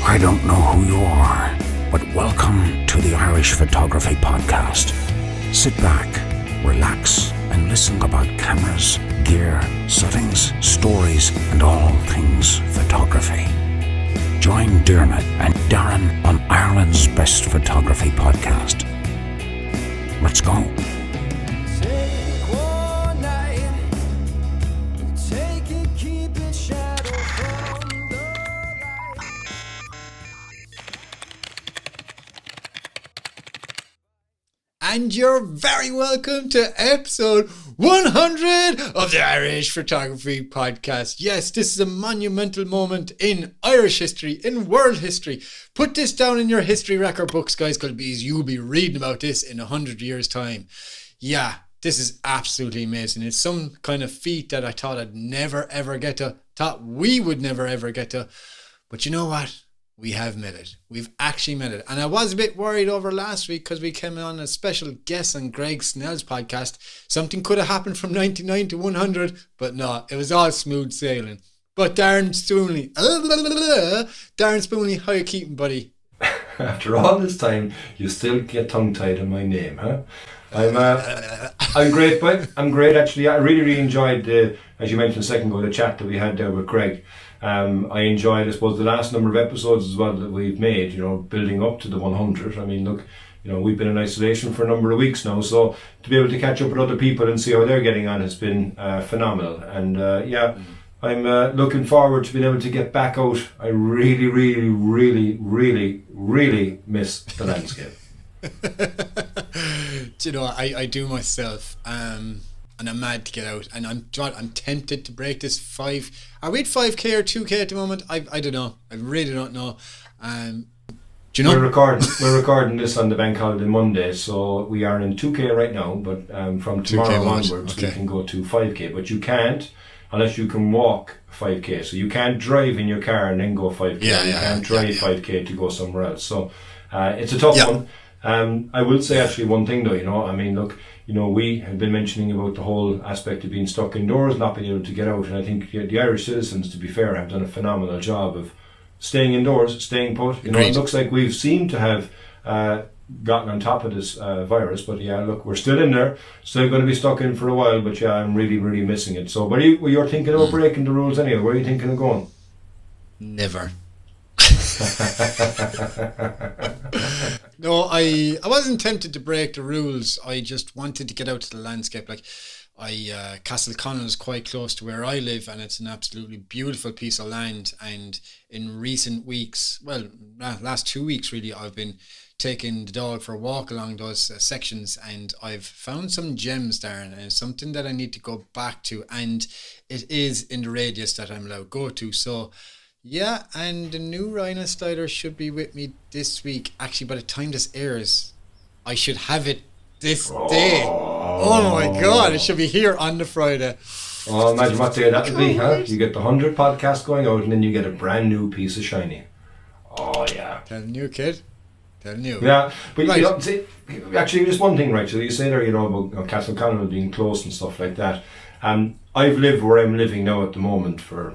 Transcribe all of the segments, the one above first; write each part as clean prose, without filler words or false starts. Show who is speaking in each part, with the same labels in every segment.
Speaker 1: I don't know who you are, but welcome to the Irish Photography Podcast. Sit back, relax, and listen about cameras, gear, settings, stories, and all things photography. Join Diarmuid and Darren on Ireland's Best Photography Podcast. Let's go.
Speaker 2: And you're very welcome to episode 100 of the Irish Photography Podcast. Yes, this is a monumental moment in Irish history, in world history. Put this down in your history record books, guys, because you'll be reading about this in 100 years' time. Yeah, this is absolutely amazing. It's some kind of feat that I thought I'd never ever get to, thought we would never ever get to. But you know what? We have made it. We've actually made it. And I was a bit worried over last week because we came on a special guest on Greg Snell's podcast. Something could have happened from 99 to 100, but no, it was all smooth sailing. But Darren Spoonley, how you keeping, buddy?
Speaker 3: After all this time, you still get tongue-tied on my name, huh? I'm great, but I'm great actually. I really enjoyed, as you mentioned a second ago, the chat that we had there with Greg. I enjoyed, I suppose, the last number of episodes as well that we've made, building up to the 100. I mean, look, we've been in isolation for a number of weeks now, so to be able to catch up with other people and see how they're getting on has been phenomenal. And I'm looking forward to being able to get back out. I really miss the landscape.
Speaker 2: I do myself. And I'm mad to get out, and I'm tempted to break this 5. Are we at 5k or 2k at the moment? I don't know. I really don't know. Do you know? We're
Speaker 3: recording this on the bank holiday Monday, so we are in 2k right now. But from tomorrow onwards, we can go to 5k. But you can't unless you can walk 5k. So you can't drive in your car and then go 5k. You can't drive 5k to go somewhere else. So it's a tough one. I will say actually one thing though. I mean, look. We have been mentioning about the whole aspect of being stuck indoors, not being able to get out, and I think the Irish citizens, to be fair, have done a phenomenal job of staying indoors, staying put. It looks like we've seemed to have gotten on top of this virus, but look, we're still in there, still going to be stuck in for a while, but I'm really missing it. So, but you're thinking about breaking the rules anyway? Where are you thinking of going?
Speaker 2: Never. No, I wasn't tempted to break the rules. I just wanted to get out to the landscape. Like Castleconnell is quite close to where I live, and it's an absolutely beautiful piece of land. And in recent weeks, last 2 weeks really, I've been taking the dog for a walk along those sections, and I've found some gems, Darren, and it's something that I need to go back to, and it is in the radius that I'm allowed to go to. So yeah, and the new Rhino Slider should be with me this week. Actually, by the time this airs, I should have it this day. Oh my God, it should be here on the Friday.
Speaker 3: Oh, imagine what day that would be, huh? You get the 100 podcast going out and then you get a brand new piece of shiny. Oh, yeah.
Speaker 2: Telling you, kid. Telling you.
Speaker 3: Yeah, but right. See, actually, just one thing, right? So you say there, about Castleconnell being close and stuff like that. I've lived where I'm living now at the moment for,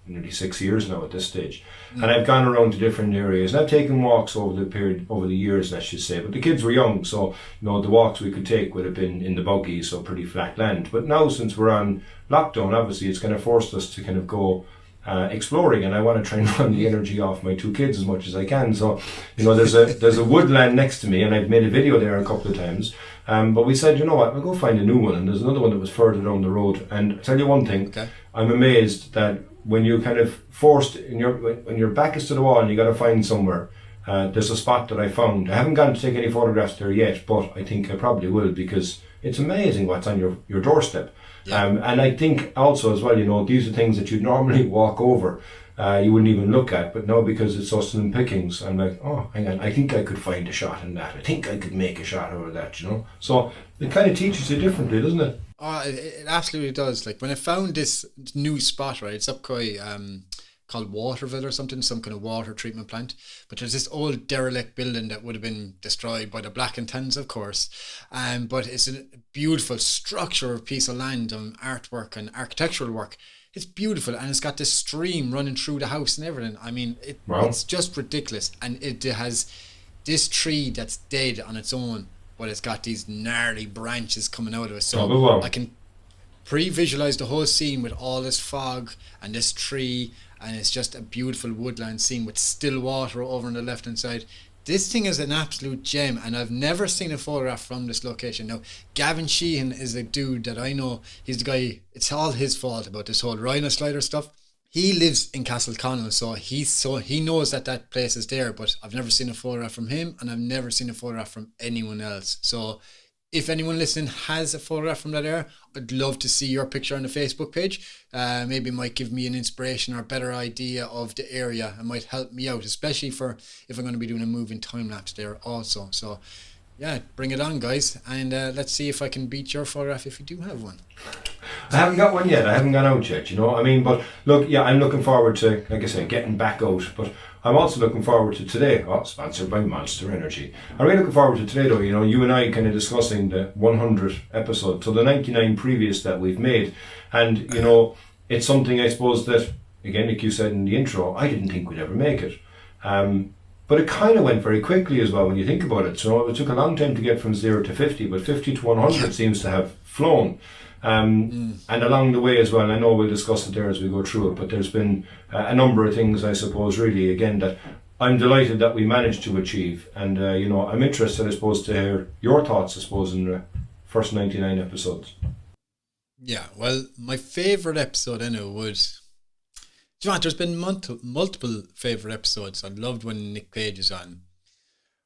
Speaker 3: nearly 6 years now at this stage, and I've gone around to different areas and I've taken walks over the years, let's just say, but the kids were young, so the walks we could take would have been in the buggy, so pretty flat land. But now, since we're on lockdown, obviously it's kind of forced us to kind of go exploring, and I want to try and run the energy off my 2 kids as much as I can. So there's a woodland next to me, and I've made a video there a couple of times, but we said, we'll go find a new one, and there's another one that was further down the road. And I'll tell you one thing, I'm amazed that when you're kind of forced, when your back is to the wall and you got to find somewhere, there's a spot that I found. I haven't gone to take any photographs there yet, but I think I probably will, because it's amazing what's on your doorstep. Yeah. And I think also as well, these are things that you'd normally walk over, you wouldn't even look at, but now because it's so slim pickings, I'm like, oh, hang on, I think I could find a shot in that. I think I could make a shot out of that, So it kind of teaches you differently, doesn't it?
Speaker 2: Oh, it absolutely does. Like when I found this new spot, right, it's up called called Waterville or something, some kind of water treatment plant. But there's this old derelict building that would have been destroyed by the Black and Tans, of course. But it's a beautiful structure of piece of land and artwork and architectural work. It's beautiful, and it's got this stream running through the house and everything. I mean, it's just ridiculous. And it has this tree that's dead on its own, but it's got these gnarly branches coming out of it. So I can pre-visualize the whole scene with all this fog and this tree, and it's just a beautiful woodland scene with still water over on the left hand side. This thing is an absolute gem, and I've never seen a photograph from this location. Now, Gavin Sheehan is a dude that I know. He's the guy, it's all his fault about this whole Rhino Slider stuff. He lives in Castleconnell, so he knows that place is there, but I've never seen a photograph from him, and I've never seen a photograph from anyone else. So if anyone listening has a photograph from that area, I'd love to see your picture on the Facebook page. Maybe it might give me an inspiration or a better idea of the area. It might help me out, especially for if I'm going to be doing a moving time lapse there also. So yeah, bring it on, guys, and let's see if I can beat your photograph if you do have one.
Speaker 3: I haven't got one yet. I haven't gone out yet, you know what I mean? But look, yeah, I'm looking forward to, like I said, getting back out. But I'm also looking forward to today. Sponsored by Monster Energy. I'm really looking forward to today, though. You know, you and I kind of discussing the 100 episode, so the 99 previous that we've made. And, you know, it's something, I suppose, that, again, like you said in the intro, I didn't think we'd ever make it. But it kind of went very quickly as well when you think about it. So it took a long time to get from 0 to 50, but 50 to 100 seems to have flown. And along the way as well, I know we'll discuss it there as we go through it, but there's been a number of things, I suppose, really, again, that I'm delighted that we managed to achieve. And, you know, I'm interested, I suppose, to hear your thoughts, I suppose, in the first 99 episodes.
Speaker 2: Yeah, well, my favourite episode, I know, would... Do you know what, there's been multiple favourite episodes. I loved when Nick Page is on.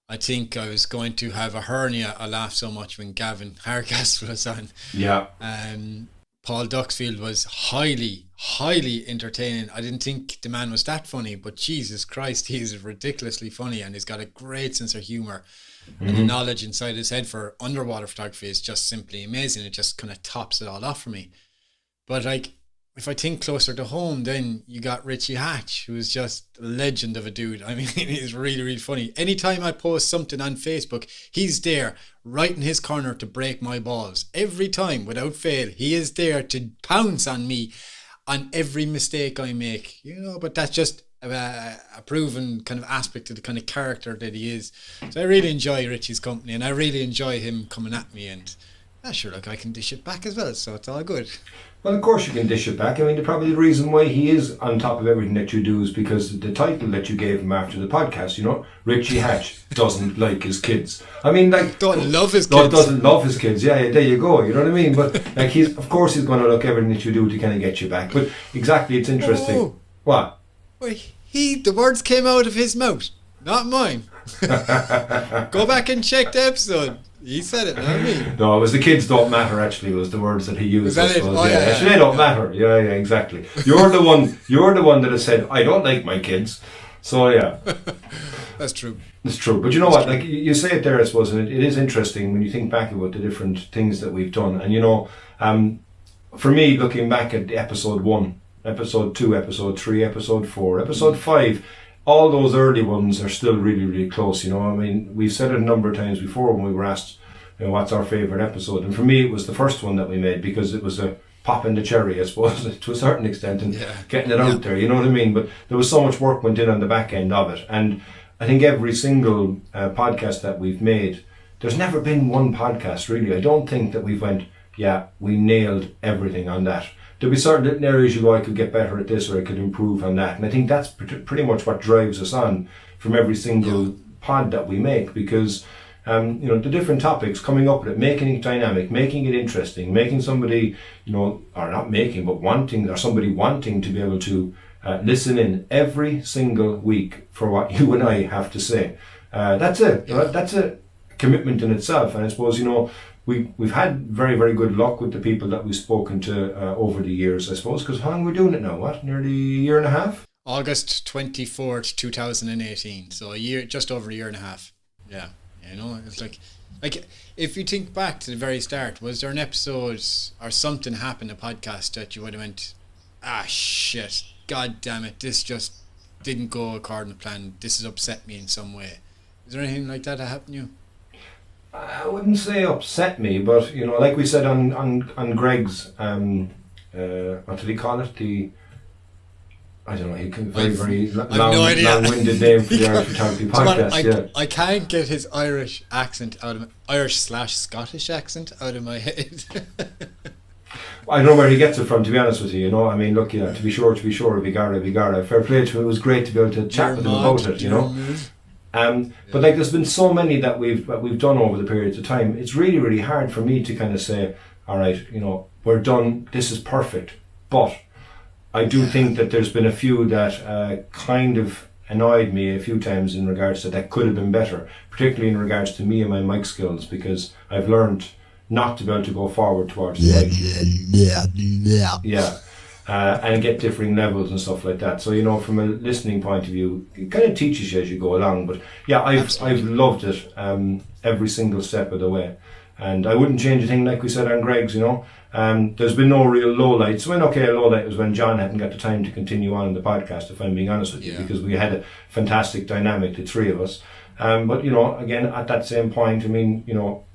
Speaker 2: I think I was going to have a hernia. I laughed so much when Gavin Harcastle was on.
Speaker 3: Yeah.
Speaker 2: Paul Duxfield was highly entertaining. I didn't think the man was that funny, but Jesus Christ, he's ridiculously funny, and he's got a great sense of humour. And the knowledge inside his head for underwater photography is just simply amazing. It just kind of tops it all off for me. But like, if I think closer to home, then you got Richie Hatch, who is just a legend of a dude. I mean, he's really funny. Anytime I post something on Facebook, he's there, right in his corner to break my balls. Every time, without fail, he is there to pounce on me on every mistake I make. You know, but that's just a proven kind of aspect of the kind of character that he is. So I really enjoy Richie's company, and I really enjoy him coming at me, and sure, look, I can dish it back as well, so it's all good.
Speaker 3: Well, of course you can dish it back. I mean, probably the reason why he is on top of everything that you do is because the title that you gave him after the podcast, you know, Richie Hatch doesn't like his kids. I mean, like...
Speaker 2: Doesn't love his kids.
Speaker 3: Doesn't love his kids, yeah, there you go, you know what I mean? But, like, of course he's going to look everything that you do to kind of get you back. But, exactly, it's interesting.
Speaker 2: Oh.
Speaker 3: What?
Speaker 2: Well, the words came out of his mouth, not mine. Go back and check the episode. He said it, not me.
Speaker 3: No, it was the kids don't matter, actually, was the words that he used.
Speaker 2: Was that it? Oh, yeah.
Speaker 3: Actually, they don't matter. Yeah, exactly. You're the one that has said, I don't like my kids. So, yeah.
Speaker 2: That's true.
Speaker 3: It's true. But you know what, like you say it there, I suppose, and it is interesting when you think back about the different things that we've done. And, you know, for me, looking back at episode 1, episode 2, episode 3, episode 4, episode 5, all those early ones are still really close, you know. I mean, we've said it a number of times before when we were asked, you know, what's our favourite episode. And for me, it was the first one that we made because it was a pop in the cherry, I suppose, to a certain extent, and getting it out there, you know what I mean? But there was so much work went in on the back end of it. And I think every single podcast that we've made, there's never been one podcast, really. I don't think that we've went, we nailed everything on that. There'll be certain areas you go, I could get better at this or I could improve on that. And I think that's pretty much what drives us on from every single pod that we make, because you know, the different topics coming up with it, making it dynamic, making it interesting, making somebody, you know, or not making, but wanting, or somebody wanting to be able to listen in every single week for what you and I have to say. That's it. That's a commitment in itself. And I suppose, you know, we've had very good luck with the people that we've spoken to over the years, I suppose, because how long we're doing it now? What, nearly a year and a half?
Speaker 2: August 24th, 2018. So just over a year and a half. Yeah, you know, it's like if you think back to the very start, was there an episode or something happened, a podcast that you would have went, shit, God damn it, this just didn't go according to plan. This has upset me in some way. Is there anything like that happened to you?
Speaker 3: I wouldn't say upset me, but like we said on Greg's, what did he call it? I don't know. He can very long-winded name for the Irish Photography Podcast.
Speaker 2: I can't get his Irish accent out of Irish/Scottish accent out of my head.
Speaker 3: I don't know where he gets it from, to be honest with you. I mean, look, to be sure, Vigara. Fair play to him. It was great to be able to chat with him about it. But like, there's been so many that we've done over the periods of time. It's really, really hard for me to kind of say, all right, we're done. This is perfect. But I do think that there's been a few that kind of annoyed me a few times in regards to that could have been better, particularly in regards to me and my mic skills, because I've learned not to be able to go forward towards the mic. And get differing levels and stuff like that. So from a listening point of view, it kind of teaches you as you go along. But yeah, I've loved it every single step of the way, and I wouldn't change a thing, like we said on Greg's. There's been no real lowlights. A lowlight was when John hadn't got the time to continue on in the podcast, if I'm being honest with you, because we had a fantastic dynamic, the three of us. But again, at that same point, I mean,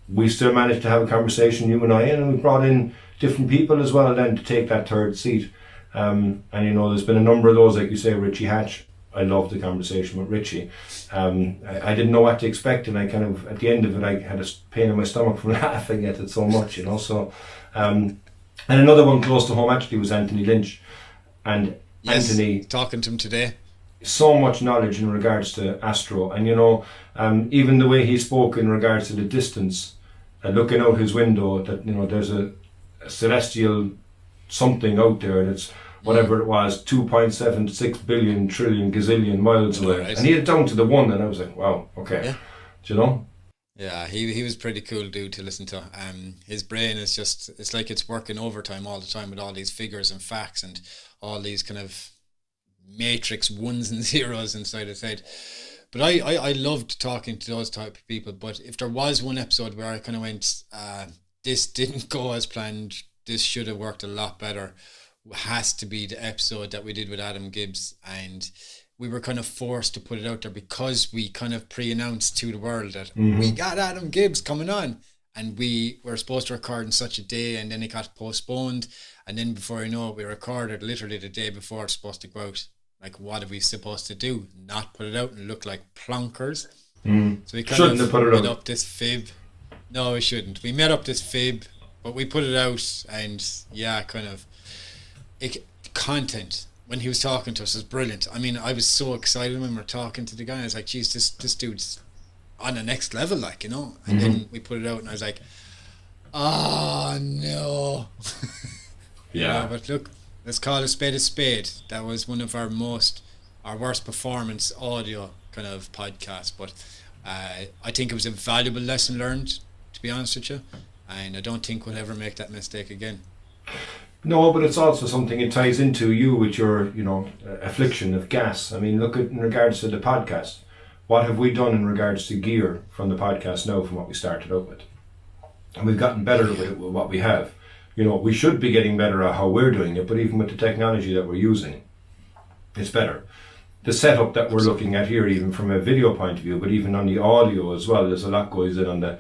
Speaker 3: we still managed to have a conversation, you and I, and we brought in different people as well then to take that third seat. And there's been a number of those, like you say, Richie Hatch. I loved the conversation with Richie. I didn't know what to expect, and I kind of, at the end of it, I had a pain in my stomach from laughing at it so much, So, and another one close to home actually was Anthony Lynch, and Anthony,
Speaker 2: talking to him today.
Speaker 3: So much knowledge in regards to astro, and even the way he spoke in regards to the distance, looking out his window, that there's a celestial something out there that's whatever it was, 2.76 billion trillion gazillion miles away, right. And he had down to the one, and I was like, wow, okay. Yeah.
Speaker 2: Yeah, he was pretty cool dude to listen to. His brain is just, it's like it's working overtime all the time with all these figures and facts and all these kind of matrix ones and zeros inside his head. But I loved talking to those type of people. But if there was one episode where I kind of went, this didn't go as planned, this should have worked a lot better, has to be the episode that we did with Adam Gibbs. And we were kind of forced to put it out there because we kind of pre-announced to the world that we got Adam Gibbs coming on, and we were supposed to record on such a day, and then it got postponed, and then before you know it, we recorded literally the day before it's supposed to go out. Like, what are we supposed to do? Not put it out and look like plonkers? So we kind of made up this fib. No, we shouldn't. We made up this fib, but we put it out, and content when he was talking to us was brilliant. I mean, I was so excited when we were talking to the guy. I was like, geez, this dude's on the next level, like, And then we put it out, and I was like, oh no.
Speaker 3: Yeah.
Speaker 2: But look, let's call a spade a spade. That was one of our worst performance audio kind of podcasts, but I think it was a valuable lesson learned, to be honest with you, and I don't think we'll ever make that mistake again.
Speaker 3: No, but it's also something, it ties into you with your, affliction of gas. I mean, look at in regards to the podcast. What have we done in regards to gear from the podcast now from what we started out with? And we've gotten better with it, with what we have. We should be getting better at how we're doing it, but even with the technology that we're using, it's better. The setup that we're looking at here, even from a video point of view, but even on the audio as well, there's a lot goes in on the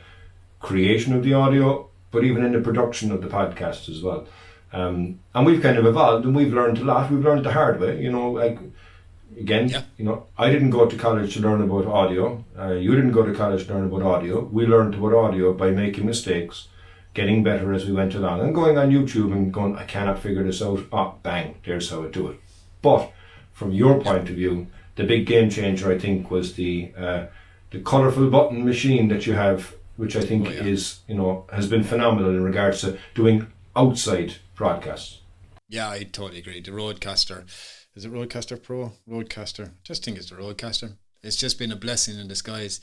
Speaker 3: creation of the audio, but even in the production of the podcast as well. And we've kind of evolved, and we've learned a lot. We've learned the hard way, I didn't go to college to learn about audio. You didn't go to college to learn about audio. We learned about audio by making mistakes, getting better as we went along, and going on YouTube and going, I cannot figure this out. Oh, bang, there's how I do it. But from your point of view, the big game changer, I think, was the colourful button machine that you have, which I think is, has been phenomenal in regards to doing outside broadcasts.
Speaker 2: Yeah, I totally agree. The Roadcaster, is it Roadcaster Pro? Roadcaster, just think it's the Roadcaster. It's just been a blessing in disguise.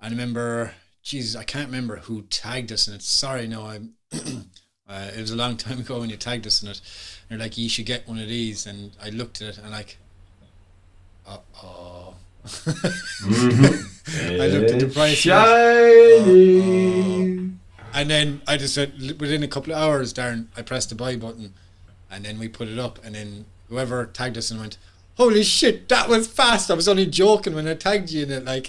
Speaker 2: I remember, Jesus, I can't remember who tagged us in it. Sorry, no, it was a long time ago when you tagged us in it. And you're like, you should get one of these. And I looked at it and like, uh-oh. I looked at the price.
Speaker 3: Shiny.
Speaker 2: And then I just said, within a couple of hours, Darren, I pressed the buy button, and then we put it up, and then whoever tagged us and went, holy shit, that was fast. I was only joking when I tagged you in it. Like,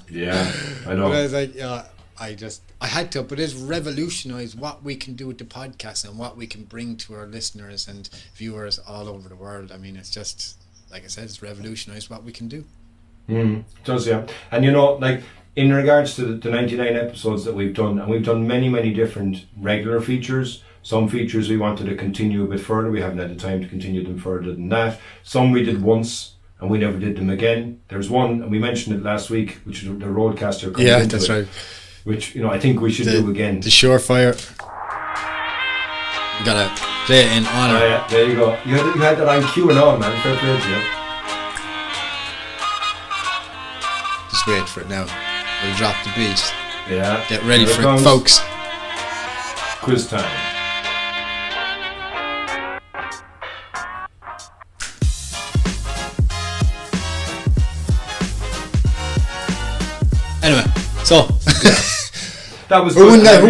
Speaker 3: yeah, I know.
Speaker 2: But I was like, yeah, I had to, but it's revolutionised what we can do with the podcast and what we can bring to our listeners and viewers all over the world. I mean, it's just, like I said, it's revolutionised what we can do.
Speaker 3: It does, yeah. And you know, like, in regards to the 99 episodes that we've done, and we've done many, many different regular features. Some features we wanted to continue a bit further. We haven't had the time to continue them further than that. Some we did once and we never did them again. There's one, and we mentioned it last week, which is the Roadcaster.
Speaker 2: Yeah, that's right.
Speaker 3: Which, you know, I think we should do again.
Speaker 2: The Surefire. You gotta play it in honour.
Speaker 3: Oh, yeah, there you go. You had that on cue and all, man. Fair play to you.
Speaker 2: Just wait for it now. We'll drop the beat.
Speaker 3: Yeah.
Speaker 2: Get ready for it, folks.
Speaker 3: Quiz time.
Speaker 2: Anyway, so
Speaker 3: that was
Speaker 2: who won that?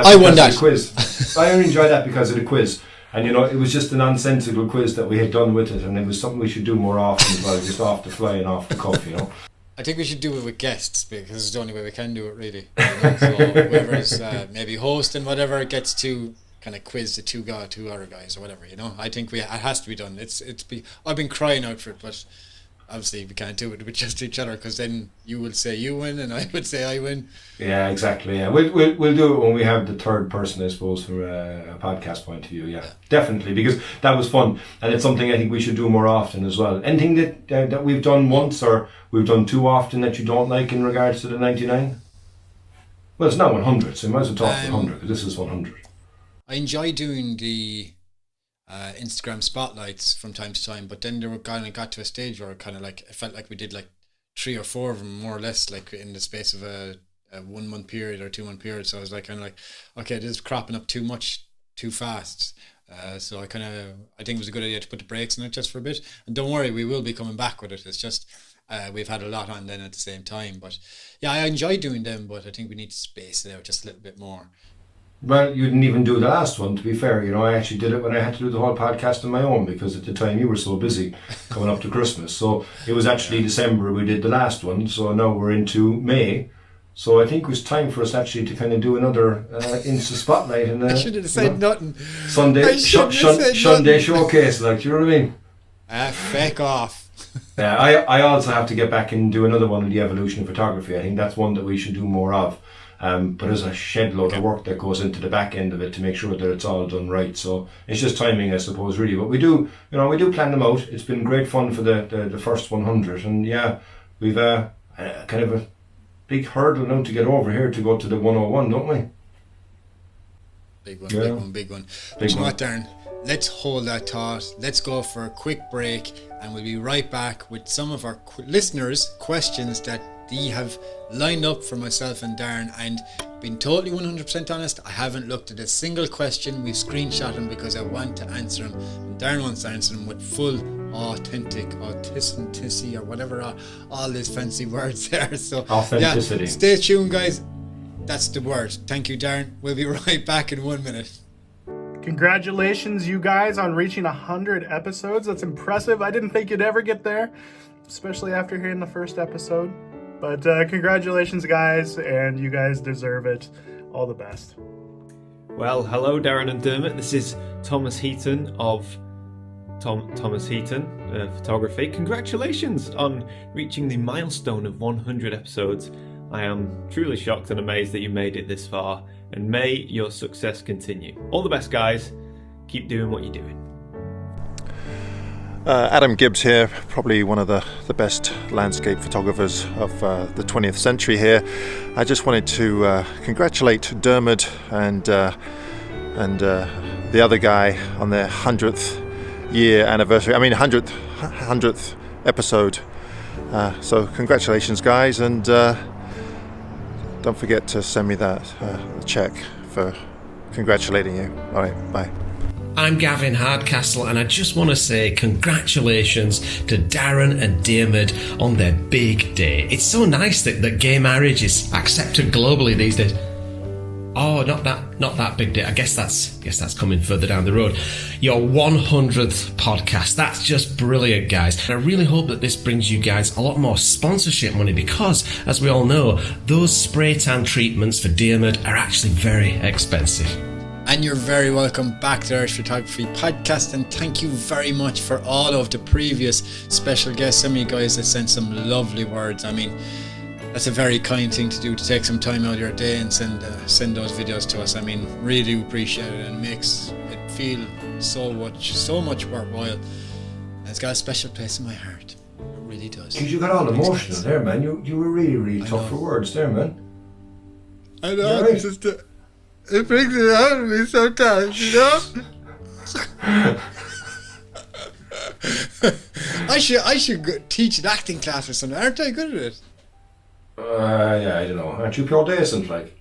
Speaker 2: I won that
Speaker 3: quiz. I only enjoyed that because of the quiz, and you know, it was just a nonsensical quiz that we had done with it, and it was something we should do more often as well, just off the fly and off the cuff, you know.
Speaker 2: I think we should do it with guests because it's the only way we can do it, really. You know? So whoever's maybe hosting whatever gets to kind of quiz the two other guys or whatever. You know, I think it has to be done. I've been crying out for it, but obviously we can't do it with just each other because then you will say you win and I would say I win. Yeah,
Speaker 3: exactly. Yeah, we'll do it when we have the third person, I suppose, from a podcast point of view. Yeah, definitely, because that was fun and it's something I think we should do more often as well. Anything that we've done once or we've done too often that you don't like in regards to the 99? Well, it's not 100, so we might as well talk to 100 because this is 100.
Speaker 2: I enjoy doing the Instagram spotlights from time to time, but then got to a stage where it felt like we did like 3 or 4 of them more or less, like in the space of a 1 month period or 2 month period. So I was like, okay, this is cropping up too much too fast. So I think it was a good idea to put the brakes on it just for a bit. And don't worry, we will be coming back with it. It's just we've had a lot on then at the same time. But yeah, I enjoy doing them, but I think we need to space it out just a little bit more.
Speaker 3: Well, you didn't even do the last one, to be fair. You know, I actually did it when I had to do the whole podcast on my own because at the time you were so busy coming up to Christmas. So it was actually December we did the last one. So now we're into May. So I think it was time for us actually to kind of do another Insta Spotlight. And,
Speaker 2: I should have said nothing.
Speaker 3: Sunday showcase, like, do you know what I mean?
Speaker 2: Feck off.
Speaker 3: Yeah, I also have to get back and do another one of the evolution of photography. I think that's one that we should do more of. But there's a shed load of work that goes into the back end of it to make sure that it's all done right. So it's just timing, I suppose, really. But we do plan them out. It's been great fun for the first 100. And yeah, we've kind of a big hurdle now to get over here to go to the 101, don't we?
Speaker 2: Big one. Big one. But you know what, Darren? Let's hold that thought. Let's go for a quick break and we'll be right back with some of our listeners' questions that they have lined up for myself and Darren. And being totally 100% honest, I haven't looked at a single question. We've screenshot them because I want to answer them. And Darren wants to answer them with full authenticity or whatever, all these fancy words there. So
Speaker 3: authenticity.
Speaker 2: Yeah, stay tuned, guys. That's the word. Thank you, Darren. We'll be right back in 1 minute.
Speaker 4: Congratulations, you guys, on reaching 100 episodes. That's impressive. I didn't think you'd ever get there, especially after hearing the first episode. But congratulations, guys, and you guys deserve it. All the best.
Speaker 5: Well, hello, Darren and Dermot. This is Thomas Heaton of Thomas Heaton Photography. Congratulations on reaching the milestone of 100 episodes. I am truly shocked and amazed that you made it this far, and may your success continue. All the best, guys. Keep doing what you're doing.
Speaker 6: Adam Gibbs here, probably one of the best landscape photographers of the 20th century here. I just wanted to congratulate Diarmuid and the other guy on their 100th year anniversary. I mean 100th episode. So congratulations, guys, and don't forget to send me that check for congratulating you. All right, bye.
Speaker 7: I'm Gavin Hardcastle, and I just want to say congratulations to Darren and Diarmuid on their big day. It's so nice that gay marriage is accepted globally these days. Oh, not that big day. I guess that's coming further down the road. Your 100th podcast. That's just brilliant, guys. And I really hope that this brings you guys a lot more sponsorship money because, as we all know, those spray tan treatments for Diarmuid are actually very expensive.
Speaker 2: And you're very welcome back to the Irish Photography Podcast, and thank you very much for all of the previous special guests. Some of you guys have sent some lovely words. I mean, that's a very kind thing to do, to take some time out of your day and send those videos to us. I mean, really do appreciate it, and it makes it feel so much worthwhile. And it's got a special place in my heart. It really does.
Speaker 3: Because you got all emotional there, man. You were really tough for words there, man.
Speaker 2: I know. Right. It brings it out of me sometimes, you know. I should teach an acting class or something. Aren't I good at it?
Speaker 3: Yeah, I don't know. Aren't you pure decent, like?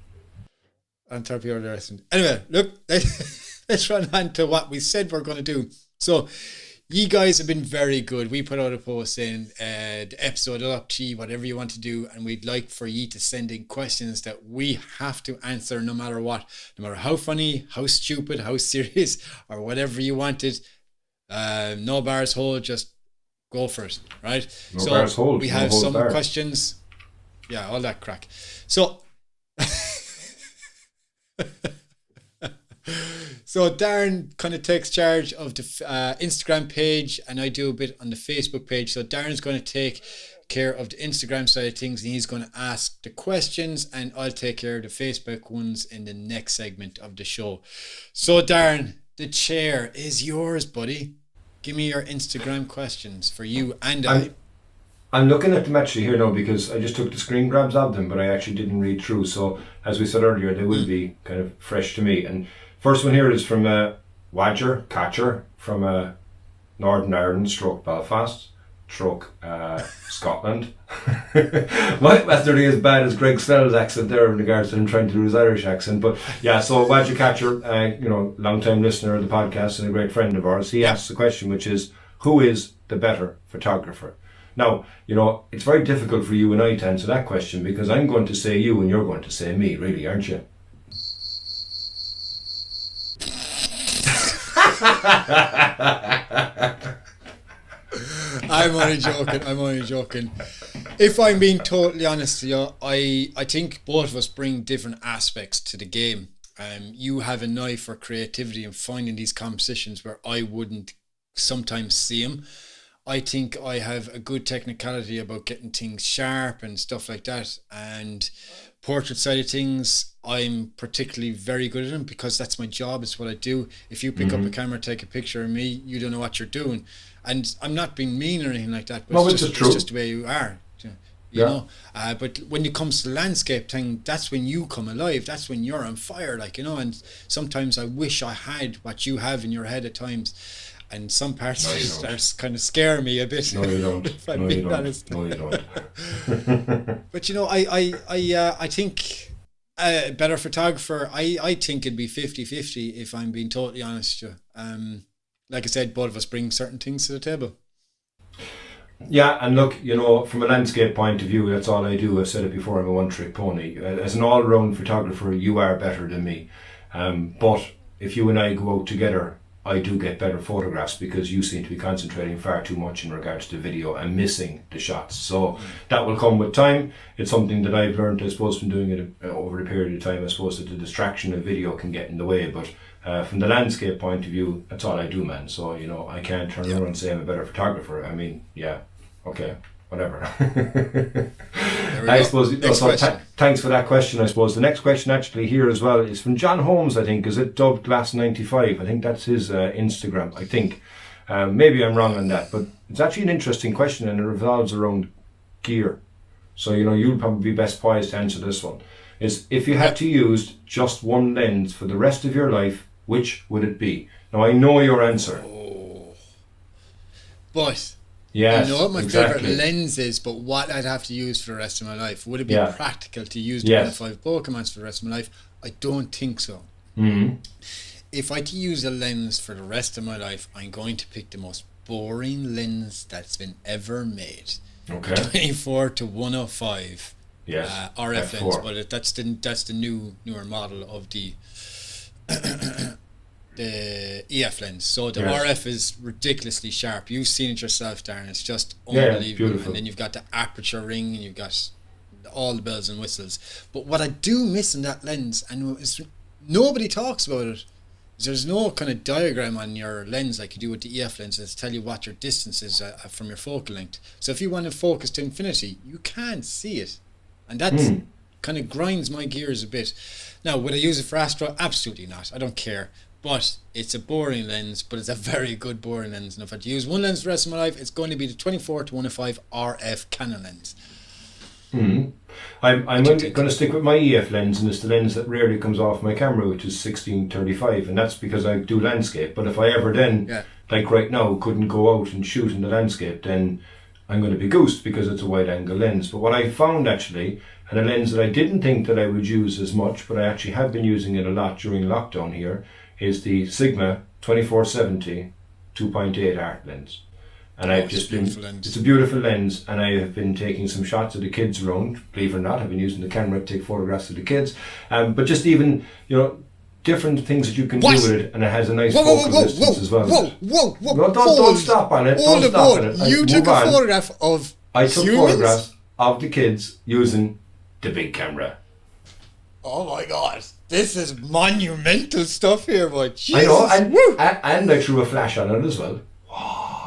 Speaker 2: I'm pure decent. Anyway, look, let's run on to what we said we're going to do. So, you guys have been very good. We put out a post saying the episode is up to you, whatever you want to do, and we'd like for you to send in questions that we have to answer no matter what, no matter how funny, how stupid, how serious, or whatever you wanted. No bars hold, just go for it, right?
Speaker 3: No bars hold.
Speaker 2: We have some questions. Yeah, all that crack. So, so Darren kind of takes charge of the Instagram page, and I do a bit on the Facebook page. So Darren's going to take care of the Instagram side of things, and he's going to ask the questions, and I'll take care of the Facebook ones in the next segment of the show. So Darren, the chair is yours, buddy. Give me your Instagram questions for you and I.
Speaker 3: I'm looking at them actually here now because I just took the screen grabs of them, but I actually didn't read through. So as we said earlier, they will be kind of fresh to me. And first one here is from Catcher from Northern Ireland, stroke Belfast, stroke Scotland. That's nearly as bad as Greg Snell's accent there in regards to him trying to do his Irish accent. But yeah, so Catcher, long-time listener of the podcast and a great friend of ours, he asks the question, which is, who is the better photographer? Now, it's very difficult for you and I to answer that question because I'm going to say you and you're going to say me, really, aren't you?
Speaker 2: I'm only joking. If I'm being totally honest with you, I think both of us bring different aspects to the game. You have an eye for creativity and finding these compositions where I wouldn't sometimes see them. I think I have a good technicality about getting things sharp and stuff like that. And portrait side of things, I'm particularly very good at them because that's my job. It's what I do. If you pick up a camera, take a picture of me, you don't know what you're doing. And I'm not being mean or anything like that, but it's just the way you are. You know, but when it comes to the landscape thing, that's when you come alive. That's when you're on fire, and sometimes I wish I had what you have in your head at times. And some parts kind of scare me a bit.
Speaker 3: No, you don't.
Speaker 2: If I'm being honest.
Speaker 3: No, you don't.
Speaker 2: But I think a better photographer, I think it'd be 50-50 if I'm being totally honest with you. Like I said, both of us bring certain things to the table.
Speaker 3: Yeah, and look, from a landscape point of view, that's all I do. I've said it before, I'm a one-trick pony. As an all-round photographer, you are better than me. But if you and I go out together, I do get better photographs because you seem to be concentrating far too much in regards to video and missing the shots. So that will come with time. It's something that I've learned, I suppose, from doing it over a period of time. I suppose that the distraction of video can get in the way, but from the landscape point of view, that's all I do, man. So, I can't turn around and say I'm a better photographer. I mean, yeah, okay, whatever. I suppose. Thanks for that question. I suppose the next question actually here as well is from John Holmes. I think is it Dove Glass 95. I think that's his Instagram. I think maybe I'm wrong on that, but it's actually an interesting question and it revolves around gear. So you'll probably be best poised to answer this one. Is if you had to use just one lens for the rest of your life, which would it be? Now I know your answer.
Speaker 2: But
Speaker 3: yes,
Speaker 2: I know what my favourite lens is, but what I'd have to use for the rest of my life. Would it be practical to use the 1.5 Pokemons for the rest of my life? I don't think so.
Speaker 3: Mm-hmm.
Speaker 2: If I had to use a lens for the rest of my life, I'm going to pick the most boring lens that's been ever made.
Speaker 3: Okay.
Speaker 2: 24 to 105
Speaker 3: Yes.
Speaker 2: RF
Speaker 3: F4.
Speaker 2: lens, but that's the newer model of the the EF lens. So the
Speaker 3: Yes.
Speaker 2: RF is ridiculously sharp. You've seen it yourself, Darren. It's just
Speaker 3: Yeah,
Speaker 2: unbelievable.
Speaker 3: beautiful.
Speaker 2: And then you've got the aperture ring, and you've got all the bells and whistles. But what I do miss in that lens, and nobody talks about it, is there's no kind of diagram on your lens like you do with the EF lenses to tell you what your distance is from your focal length. So if you want to focus to infinity, you can't see it. And that kind of grinds my gears a bit. Now, would I use it for astro? Absolutely not. I don't care. But it's a boring lens, but it's a very good boring lens. And if I had to use one lens for the rest of my life, it's going to be the 24-105 RF Canon lens.
Speaker 3: I'm going to stick with my EF lens, and it's the lens that rarely comes off my camera, which is 16-35, and that's because I do landscape. But if I ever then, like right now, couldn't go out and shoot in the landscape, then I'm going to be goosed because it's a wide angle lens. But what I found actually, and a lens that I didn't think that I would use as much, but I actually have been using it a lot during lockdown here, is the Sigma 2470 2.8 art lens. And I've just been, it's a beautiful lens, and I have been taking some shots of the kids around, believe it or not. I've been using the camera to take photographs of the kids. But just even, different things that you can do with it, and it has a nice focal distance as well.
Speaker 2: Whoa.
Speaker 3: No, don't stop on it. Don't stop on it.
Speaker 2: You took a photograph of
Speaker 3: I took
Speaker 2: humans?
Speaker 3: photographs of the kids using the big camera.
Speaker 2: Oh my God. This is monumental stuff here, boy. Jesus.
Speaker 3: I know, and I threw a flash on it as well.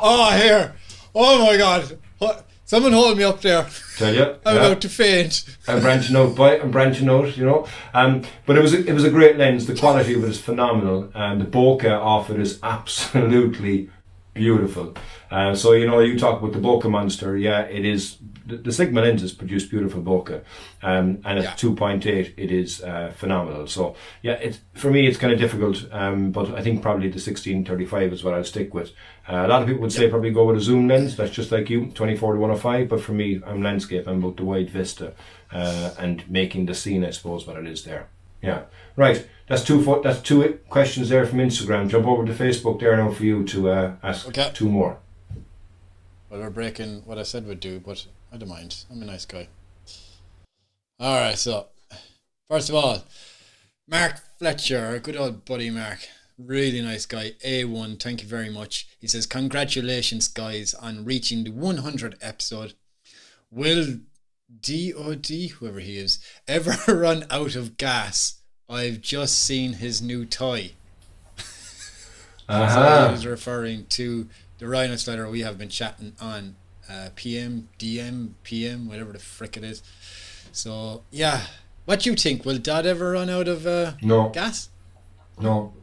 Speaker 2: Oh, here. Oh my God. What? Someone hold me up there.
Speaker 3: Tell you,
Speaker 2: I'm about to faint.
Speaker 3: I'm branching out, But it was a great lens. The quality of it is phenomenal, and the bokeh off it is absolutely beautiful. So you talk about the bokeh monster. Yeah, it is. The Sigma lenses produce beautiful bokeh, and at 2.8 it is phenomenal. So yeah, for me it's kind of difficult, but I think probably the 16-35 is what I'll stick with. A lot of people would say probably go with a zoom lens. That's just like you, 24-105. But for me, I'm landscape. I'm about the wide vista and making the scene, I suppose, what it is there. Yeah, right. That's two questions there from Instagram. Jump over to Facebook there now for you to ask two more.
Speaker 2: Well, we're breaking what I said we'd do, but I don't mind. I'm a nice guy. All right, so first of all, Mark Fletcher, our good old buddy Mark, really nice guy, A1, thank you very much. He says, congratulations guys on reaching the 100th episode. Will DOD, whoever he is, ever run out of gas? I've just seen his new toy. So he was referring to the Rhino Slider we have been chatting on PM, whatever the frick it is. So yeah, what do you think? Will Dad ever run out of gas?
Speaker 3: No.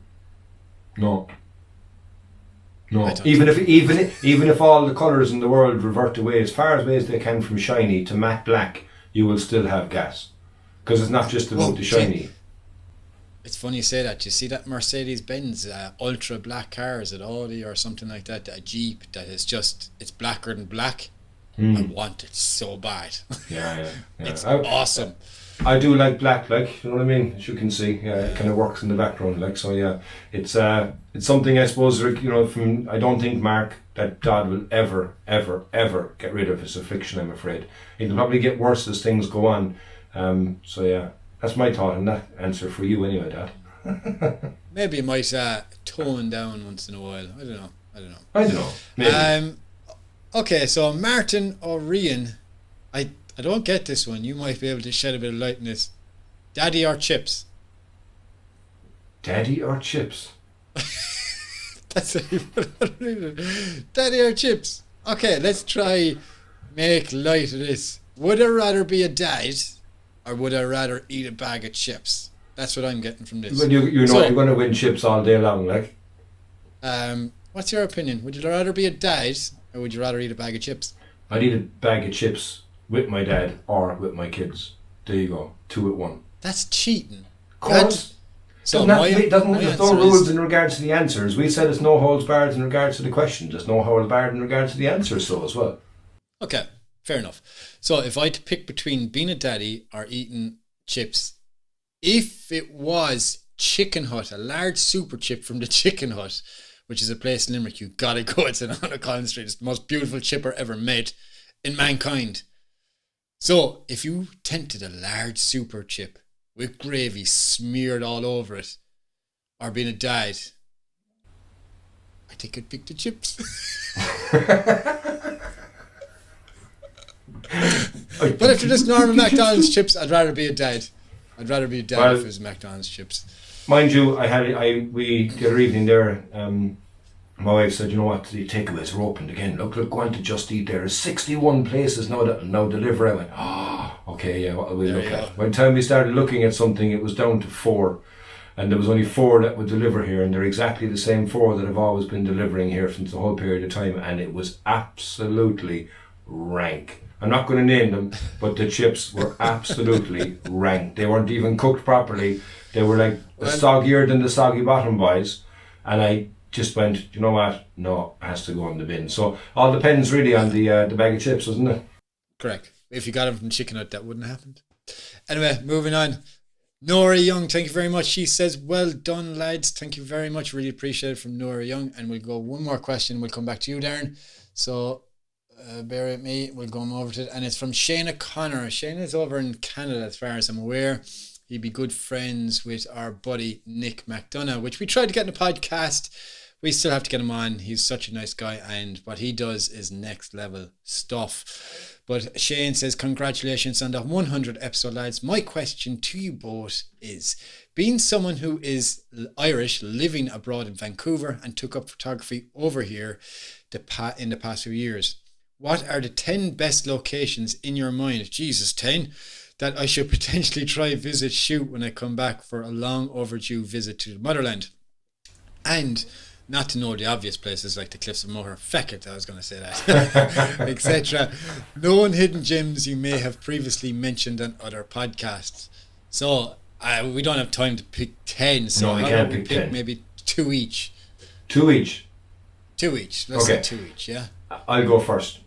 Speaker 3: Even if all the colours in the world revert away as far away as they can from shiny to matte black, you will still have gas, because it's not just about the shiny.
Speaker 2: It's funny you say that. You see that Mercedes-Benz ultra black car, is it Audi or something like that? A Jeep that is just, it's blacker than black. I want it so bad.
Speaker 3: Yeah.
Speaker 2: It's awesome.
Speaker 3: I do like black, like, you know what I mean? As you can see, it kind of works in the background, like, so yeah. It's something, I suppose, from, I don't think, Mark, that Dad will ever get rid of his affliction, I'm afraid. It'll probably get worse as things go on. So yeah. That's my thought on that answer for you anyway, Dad.
Speaker 2: Maybe it might tone down once in a while. I don't know.
Speaker 3: Maybe.
Speaker 2: Okay, so Martin O'Ryan, I don't get this one. You might be able to shed a bit of light on this. Daddy or chips?
Speaker 3: Daddy or chips?
Speaker 2: That's it. Daddy or chips? Okay, let's try make light of this. Would I rather be a dad, or would I rather eat a bag of chips? That's what I'm getting from this.
Speaker 3: Well, you're going to win chips all day long, like.
Speaker 2: What's your opinion? Would you rather be a dad, or would you rather eat a bag of chips?
Speaker 3: I'd eat a bag of chips with my dad or with my kids. There you go, 2 at 1.
Speaker 2: That's cheating.
Speaker 3: Of course. There's no rules in regards to the answers. We said it's no holds barred in regards to the questions. There's no holds barred in regards to the answers, so as well.
Speaker 2: Okay, fair enough. So if I had to pick between being a daddy or eating chips, if it was Chicken Hut, a large super chip from the Chicken Hut, which is a place in Limerick, you gotta go. It's on O'Connell Street. It's the most beautiful chipper ever made in mankind. So, if you tempted a large super chip with gravy smeared all over it, or being a dad, I think I'd pick the chips. But if they're just normal McDonald's chips, I'd rather be a dad. I'd rather be a dad if it was McDonald's chips.
Speaker 3: Mind you, we the other evening there, my wife said, you know what, the takeaways are opened again. Look, go on to Just Eat. There are 61 places now that will now deliver. I went, okay, yeah, what will we look at? By the time we started looking at something, it was down to 4. And there was only 4 that would deliver here, and they're exactly the same 4 that have always been delivering here since the whole period of time, and it was absolutely rank. I'm not going to name them, but the chips were absolutely rank. They weren't even cooked properly. They were like soggier than the Soggy Bottom Boys, and I just went, you know what? No, it has to go in the bin. So all depends really on the bag of chips, doesn't it?
Speaker 2: Correct. If you got them from Chicken Hut, that wouldn't have happened. Anyway, moving on. Nora Young, thank you very much. She says, well done, lads. Thank you very much. Really appreciate it from Nora Young. And we'll go one more question. We'll come back to you, Darren. So bear with me. We'll go over to it. And it's from Shane O'Connor. Shane is over in Canada, as far as I'm aware. He'd be good friends with our buddy Nick McDonough, which we tried to get in the podcast. We still have to get him on. He's such a nice guy, and what he does is next level stuff. But Shane says, congratulations on the 100 episode, lads. My question to you both is, being someone who is Irish, living abroad in Vancouver and took up photography over here in the past few years, what are the 10 best locations in your mind? Jesus, 10? That I should potentially try visit shoot when I come back for a long overdue visit to the motherland. And not to know the obvious places like the Cliffs of Moher, feck it, I was going to say that, etc. Known hidden gems you may have previously mentioned on other podcasts. So we don't have time to pick 10, so
Speaker 3: no, we can't pick 10.
Speaker 2: Maybe 2 each.
Speaker 3: 2 each?
Speaker 2: 2 each. Let's say 2 each, yeah?
Speaker 3: I'll go first.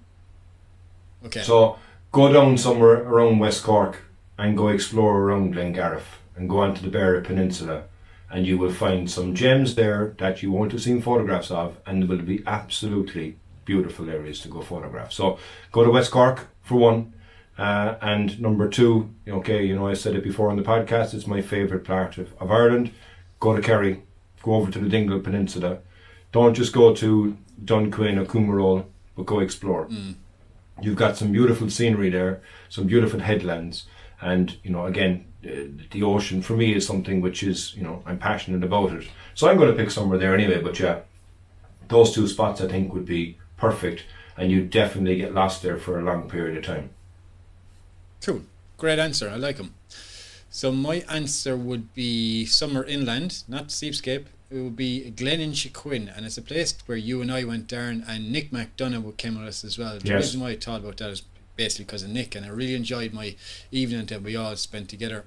Speaker 2: Okay.
Speaker 3: So go down somewhere around West Cork and go explore around Glengariff and go onto the Beara Peninsula, and you will find some gems there that you won't have seen photographs of, and there will be absolutely beautiful areas to go photograph. So go to West Cork for one, and number 2, okay, you know, I said it before on the podcast, it's my favourite part of Ireland. Go to Kerry, go over to the Dingle Peninsula. Don't just go to Dunquin or Coomerole, but go explore. You've got some beautiful scenery there, some beautiful headlands, and, you know, again, the ocean for me is something which is, you know, I'm passionate about it. So I'm going to pick somewhere there anyway, but yeah, those 2 spots I think would be perfect, and you definitely get lost there for a long period of time.
Speaker 2: Cool. Great answer. I like them. So my answer would be somewhere inland, not Seapscape. It would be Gleninchiquin, and it's a place where you and I went, Darren, and Nick McDonough came with us as well. The reason why I thought about that is basically because of Nick, and I really enjoyed my evening that we all spent together.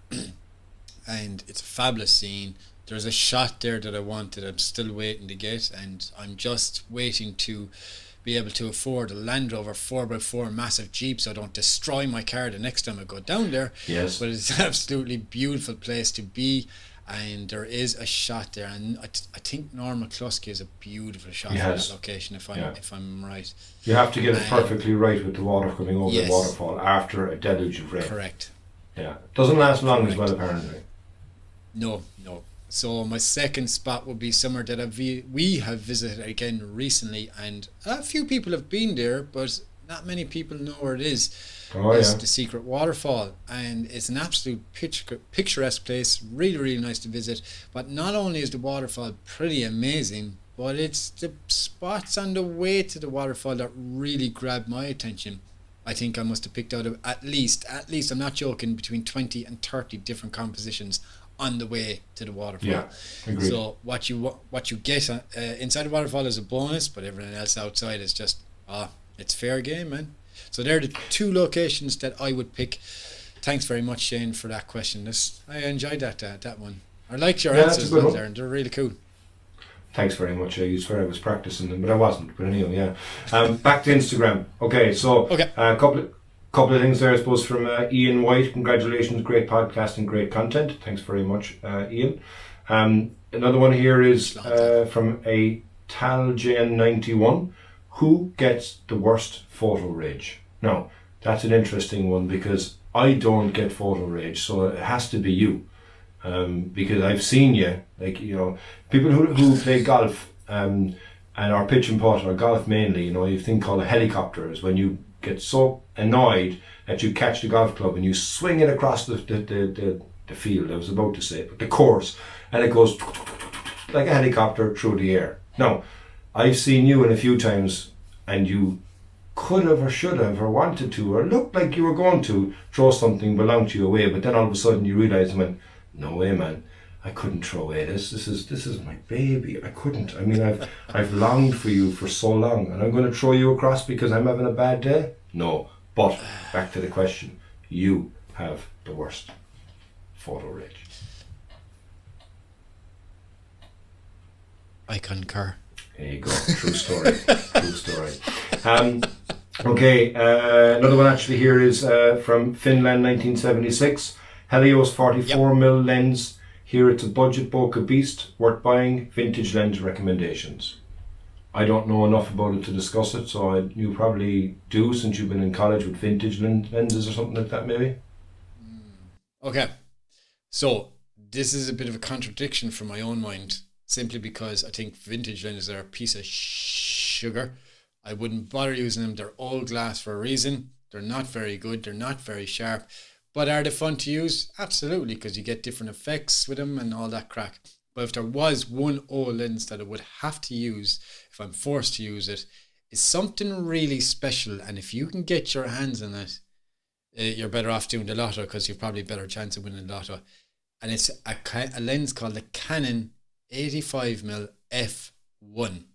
Speaker 2: And it's a fabulous scene. There's a shot there that I wanted, I'm still waiting to get, and I'm just waiting to be able to afford a Land Rover 4x4 massive Jeep so I don't destroy my car the next time I go down there.
Speaker 3: Yes.
Speaker 2: But it's an absolutely beautiful place to be, and there is a shot there, and I think Norma McCluskey is a beautiful shot in that location, if I'm right.
Speaker 3: You have to get it perfectly right with the water coming over the waterfall after a deluge of rain.
Speaker 2: Correct.
Speaker 3: Yeah. Doesn't last long as well, apparently.
Speaker 2: No. So my second spot would be somewhere that we have visited again recently, and a few people have been there, but not many people know where it is. It's the Secret Waterfall, and it's an absolute picturesque place, really, really nice to visit. But not only is the waterfall pretty amazing, but it's the spots on the way to the waterfall that really grabbed my attention. I think I must have picked out at least, I'm not joking, between 20 and 30 different compositions on the way to the waterfall.
Speaker 3: Yeah, agreed.
Speaker 2: So what you get inside the waterfall is a bonus, but everything else outside is just it's fair game, man. So they're the 2 locations that I would pick. Thanks very much, Shane, for that question. I enjoyed that one. I liked your answers there, and they're really cool.
Speaker 3: Thanks very much. I swear I was practicing them, but I wasn't. But anyway, yeah. Back to Instagram. Okay, so a couple of things there, I suppose, from Ian White. Congratulations, great podcast and great content. Thanks very much, Ian. Another one here is from a Taljan91. Who gets the worst photo rage? Now, That's an interesting one because I don't get photo rage, so it has to be you. Because I've seen you, like, you know, people who play golf and are pitch and putt or golf mainly, you know, you have a thing called a helicopter is when you get so annoyed that you catch the golf club and you swing it across the field, I was about to say, but the course, and it goes like a helicopter through the air. Now, I've seen you in a few times and you could have or should have or wanted to or looked like you were going to throw something belonged to you away, but then all of a sudden you realise and went, no way, man, I couldn't throw away this. This is my baby. I couldn't. I mean, I've longed for you for so long, and I'm going to throw you across because I'm having a bad day? No. But back to the question, you have the worst photo rage.
Speaker 2: I concur.
Speaker 3: There you go. True story. True story. Okay, another one actually here is from Finland, 1976. Helios 44mm lens. Here it's a budget bokeh beast, worth buying. Vintage lens recommendations. I don't know enough about it to discuss it, so you probably do since you've been in college with vintage lenses or something like that, maybe.
Speaker 2: Okay, so this is a bit of a contradiction from my own mind, simply because I think vintage lenses are a piece of sugar. I wouldn't bother using them. They're old glass for a reason. They're not very good. They're not very sharp. But are they fun to use? Absolutely, because you get different effects with them and all that crack. But if there was one old lens that I would have to use, if I'm forced to use it, is something really special. And if you can get your hands on it, you're better off doing the lotto because you've probably a better chance of winning the lotto. And it's a lens called the Canon 85mm f1.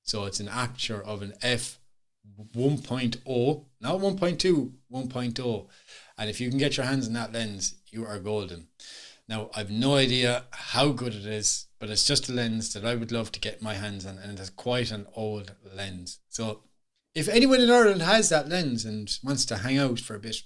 Speaker 2: So it's an aperture of an f1.0, not 1.2, 1.0. And if you can get your hands on that lens, you are golden. Now, I've no idea how good it is, but it's just a lens that I would love to get my hands on, and it is quite an old lens. So if anyone in Ireland has that lens and wants to hang out for a bit,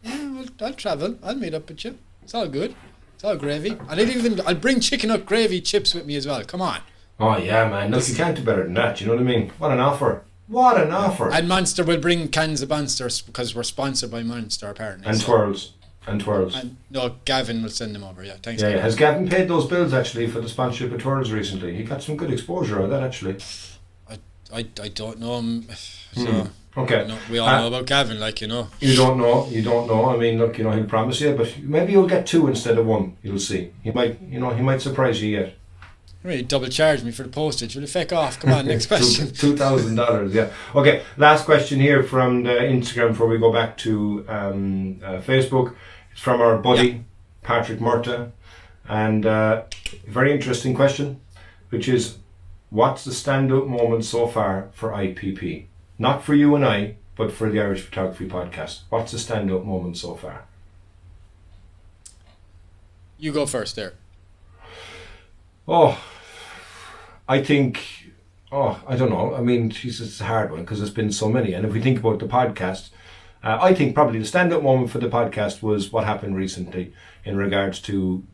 Speaker 2: yeah, I'll travel. I'll meet up with you. It's all good. It's all gravy. And I'll bring chicken up gravy chips with me as well. Come on.
Speaker 3: Oh yeah, man. Look, you can't do better than that. You know what I mean? What an offer. What an offer.
Speaker 2: And Monster will bring cans of Monster because we're sponsored by Monster apparently.
Speaker 3: And twirls. And twirls.
Speaker 2: And no, Gavin will send them over. Yeah, thanks.
Speaker 3: Yeah, has Gavin paid those bills actually for the sponsorship of twirls recently? He got some good exposure on that actually.
Speaker 2: I don't know him. So
Speaker 3: okay.
Speaker 2: We all know about Gavin, like, you know.
Speaker 3: You don't know. I mean, look, you know, he'll promise you, but maybe you'll get 2 instead of 1. You'll see. He might surprise you yet.
Speaker 2: Really double charge me for the postage. Will you feck off? Come on, next question.
Speaker 3: $2,000, yeah. Okay, last question here from the Instagram before we go back to Facebook. It's from our buddy, Patrick Murta. And very interesting question, which is, what's the standout moment so far for IPP? Not for you and I, but for the Irish Photography Podcast. What's the standout moment so far?
Speaker 2: You go first there.
Speaker 3: Oh, I think, I don't know. I mean, it's a hard one because there's been so many. And if we think about the podcast, I think probably the standout moment for the podcast was what happened recently in regards to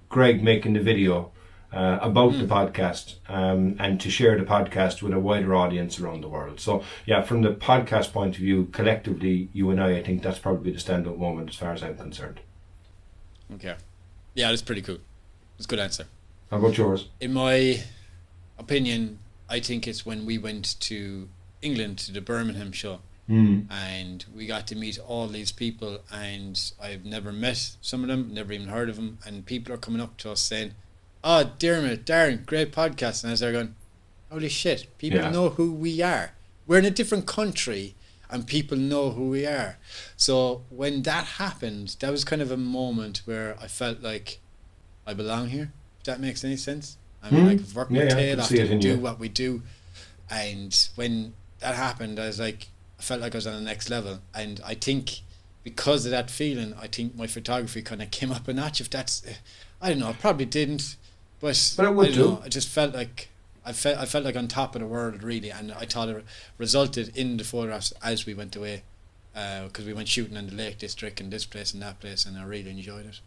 Speaker 3: Greg making the video about the podcast and to share the podcast with a wider audience around the world. So, yeah, from the podcast point of view, collectively, you and I think that's probably the standout moment as far as I'm concerned.
Speaker 2: Okay. Yeah, that's pretty cool. That's a good answer.
Speaker 3: How about yours?
Speaker 2: In my opinion, I think it's when we went to England to the Birmingham show and we got to meet all these people, and I've never met some of them, never even heard of them, and people are coming up to us saying, "Oh, Diarmuid Darren, great podcast." And I was there going, holy shit, people know who we are. We're in a different country and people know who we are. So when that happened, that was kind of a moment where I felt like I belong here. If that makes any sense. I mean, like, work my tail off to do what we do. And when that happened, I felt like I was on the next level. And I think because of that feeling, I think my photography kind of came up a notch. If that's, I don't know, it probably didn't, but
Speaker 3: it would do.
Speaker 2: I just felt like I felt like on top of the world, really. And I thought it resulted in the photographs as we went away, because we went shooting in the Lake District and this place and that place, and I really enjoyed it.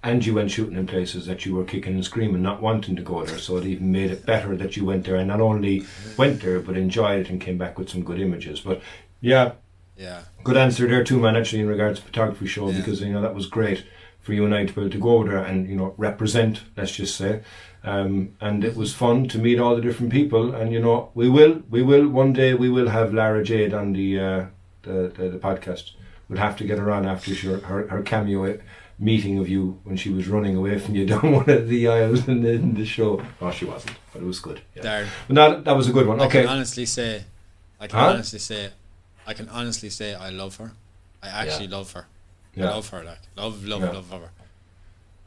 Speaker 3: And you went shooting in places that you were kicking and screaming, not wanting to go there, so it even made it better that you went there and not only went there but enjoyed it and came back with some good images. But yeah,
Speaker 2: Yeah.
Speaker 3: Good answer there too, man, actually, in regards to photography show, because, that was great for you and I to be able to go over there and, represent, let's just say. And it was fun to meet all the different people. And, one day we will have Lara Jade on the podcast. We'll have to get her on after her cameo meeting of you when she was running away from you down one of the aisles in the show. Oh, she wasn't, but it was good. Yeah.
Speaker 2: Darren.
Speaker 3: But that was a good one. Okay.
Speaker 2: I can honestly say I love her. I actually love her.
Speaker 3: Yeah.
Speaker 2: I love her, love her.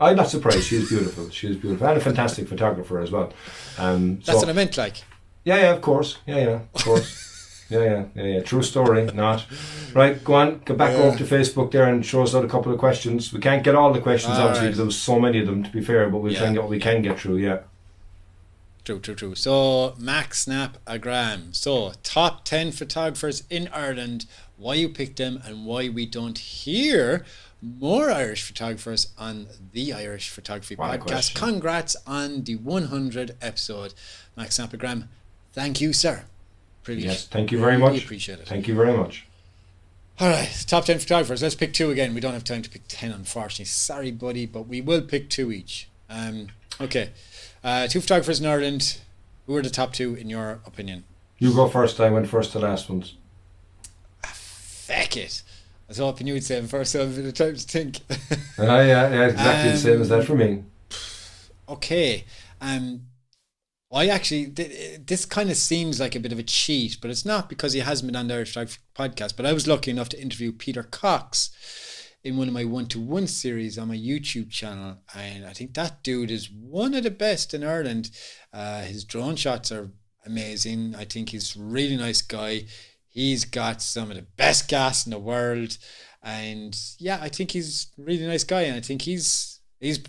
Speaker 3: I'm not surprised. She is beautiful. She is beautiful. And a fantastic photographer as well.
Speaker 2: That's what I meant, like.
Speaker 3: Yeah, of course. Yeah, of course. Yeah. True story, not. Right, go on. Go back over to Facebook there and show us out a couple of questions. We can't get all the questions, obviously, because there was so many of them, to be fair, but we'll try and get what we can get through, yeah.
Speaker 2: True. So, Max Snap Agram. So, top 10 photographers in Ireland, why you picked them and why we don't hear more Irish photographers on the Irish Photography Podcast.
Speaker 3: Question.
Speaker 2: Congrats on the 100 episode. Max Snap Agram, thank you, sir.
Speaker 3: Yes, thank you very much.
Speaker 2: Appreciate it.
Speaker 3: Thank you very much.
Speaker 2: All right, top 10 photographers. Let's pick 2 again. We don't have time to pick 10, unfortunately. Sorry, buddy, but we will pick 2 each. Okay. 2 photographers in Ireland. Who are the top 2 in your opinion?
Speaker 3: You go first. I went first the last ones.
Speaker 2: Feck it. I was hoping you would say them first, so I have a bit of time to think.
Speaker 3: Yeah, exactly the same as that for me.
Speaker 2: Okay. I actually, this kind of seems like a bit of a cheat, but it's not, because he hasn't been on the Irish Photography Podcast. But I was lucky enough to interview Peter Cox in one of my 1-to-1 series on my YouTube channel, and I think that dude is one of the best in Ireland. His drone shots are amazing. I think he's a really nice guy. He's got some of the best gas in the world, and I think he's a really nice guy, and I think he's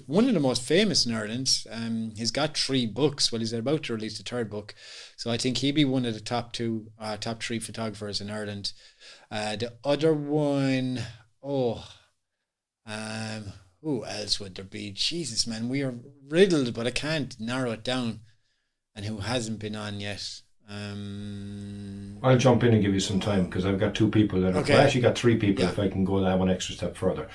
Speaker 2: one of the most famous in Ireland. He's got 3 books. Well, he's about to release the 3rd book. So I think he'd be one of the top 3 photographers in Ireland. The other one, who else would there be? Jesus, man, we are riddled, but I can't narrow it down. And who hasn't been on yet?
Speaker 3: I'll jump in and give you some time, because I've got 2 people that
Speaker 2: Okay.
Speaker 3: I actually got 3 people, if I can go that one extra step further.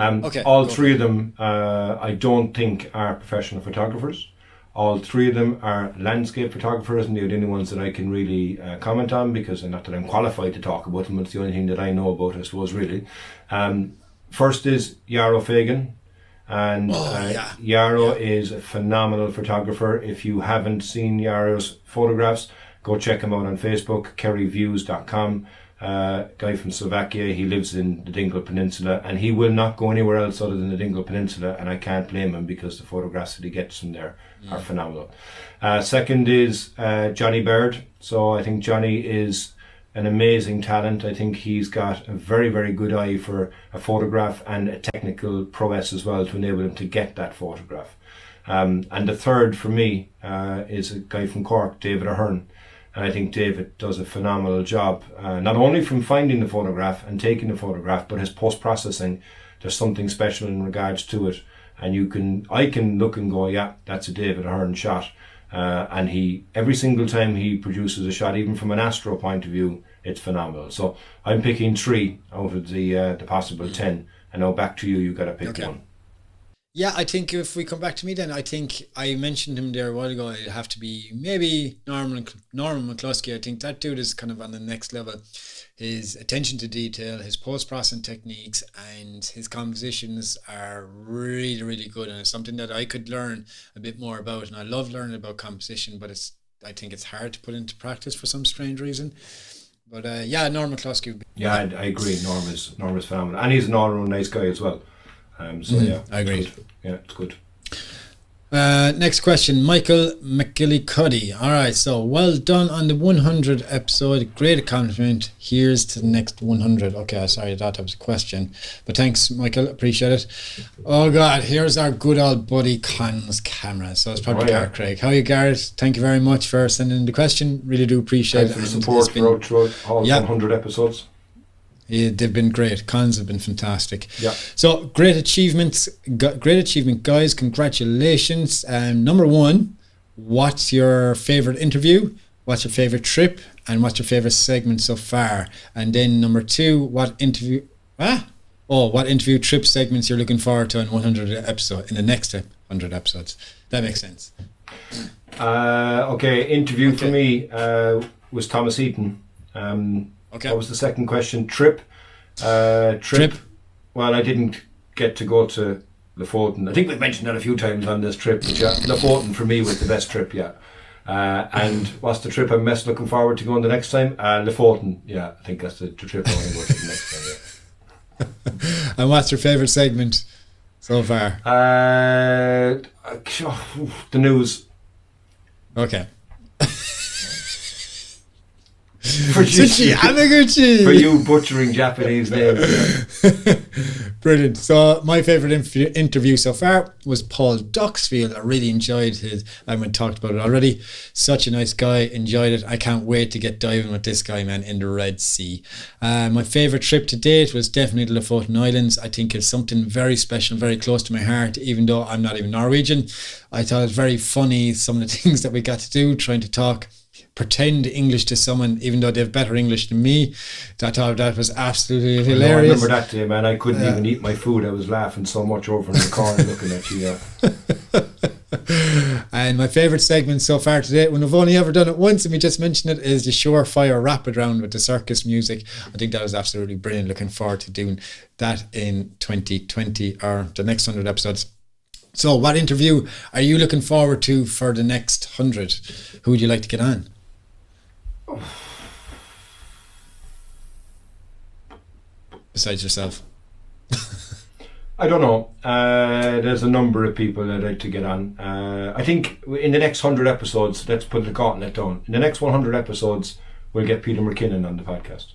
Speaker 2: Okay,
Speaker 3: all
Speaker 2: go
Speaker 3: 3 of them I don't think are professional photographers. All 3 of them are landscape photographers, and they're the only ones that I can really comment on, because not that I'm qualified to talk about them, but it's the only thing that I know about, I suppose, really. First is Yarrow Fagan. And Yarrow is a phenomenal photographer. If you haven't seen Yarrow's photographs, go check him out on Facebook, kerryviews.com. Guy from Slovakia. He lives in the Dingle Peninsula, and he will not go anywhere else other than the Dingle Peninsula, and I can't blame him, because the photographs that he gets from there are phenomenal. Second is Johnny Baird. So I think Johnny is an amazing talent. I think he's got a very, very good eye for a photograph and a technical prowess as well to enable him to get that photograph. And the third for me is a guy from Cork, David Ahern. And I think David does a phenomenal job, not only from finding the photograph and taking the photograph, but his post-processing. There's something special in regards to it. And I can look and go, yeah, that's a David Ahern shot. And every single time he produces a shot, even from an astro point of view, it's phenomenal. So I'm picking 3 out of the possible 10. And now back to you. You got to pick one.
Speaker 2: Yeah, I think if we come back to me, then I think I mentioned him there a while ago. It'd have to be maybe Norman McCluskey. I think that dude is kind of on the next level. His attention to detail, his post-processing techniques, and his compositions are really, really good. And it's something that I could learn a bit more about. And I love learning about composition, but I think it's hard to put into practice for some strange reason. But Norman McCluskey would be.
Speaker 3: Yeah, I agree. Norm is phenomenal, and he's an all-round nice guy as well. I agree. It's good.
Speaker 2: Next question, Michael McGillicuddy. All right, so well done on the 100 episode. Great accomplishment. Here's to the next 100. Okay, sorry, I thought that was a question, but thanks, Michael. Appreciate it. Oh God, here's our good old buddy Con's camera. So it's probably Garrett Craig. How are you, Garrett? Thank you very much for sending the question. Really do appreciate it.
Speaker 3: Thanks for the support throughout all 100 episodes.
Speaker 2: Yeah, they've been great. Cons have been fantastic.
Speaker 3: Yeah.
Speaker 2: So great achievement, guys. Congratulations. Number 1, what's your favorite interview? what's your favourite trip, and what's your favourite segment so far? And then number 2, what interview trip segments you're looking forward to in the next 100 episodes. That makes sense.
Speaker 3: Interview for me was Thomas Heaton. What was the second question? Trip. Trip. Well, I didn't get to go to Lofoten. I think we've mentioned that a few times on this trip, but yeah, Lofoten for me was the best trip, yeah. And what's the trip I'm most looking forward to going the next time? Lofoten, yeah, I think that's the trip I want to go to the next time, yeah.
Speaker 2: And what's your favourite segment so far?
Speaker 3: The news.
Speaker 2: Okay.
Speaker 3: For you butchering Japanese names. Yeah.
Speaker 2: Brilliant. So my favourite interview so far was Paul Duxfield. I really enjoyed his. I went talked about it already. Such a nice guy. Enjoyed it. I can't wait to get diving with this guy, man, in the Red Sea. My favourite trip to date was definitely the Lofoten Islands. I think it's something very special, very close to my heart, even though I'm not even Norwegian. I thought it was very funny, some of the things that we got to do, trying to pretend English to someone, even though they have better English than me. I thought that was absolutely hilarious.
Speaker 3: I remember that day, man. I couldn't even eat my food. I was laughing so much over in the corner looking at you. Yeah.
Speaker 2: And my favourite segment so far today, when I've only ever done it once and we just mentioned it, is the Surefire Rapid Round with the circus music. I think that was absolutely brilliant. Looking forward to doing that in 2020 or the next 100 episodes. So what interview are you looking forward to for the next 100? Who would you like to get on? Besides yourself.
Speaker 3: I don't know. There's a number of people I'd like to get on. I think in the next 100 episodes, let's put the gauntlet down. In the next 100 episodes, we'll get Peter McKinnon on the podcast.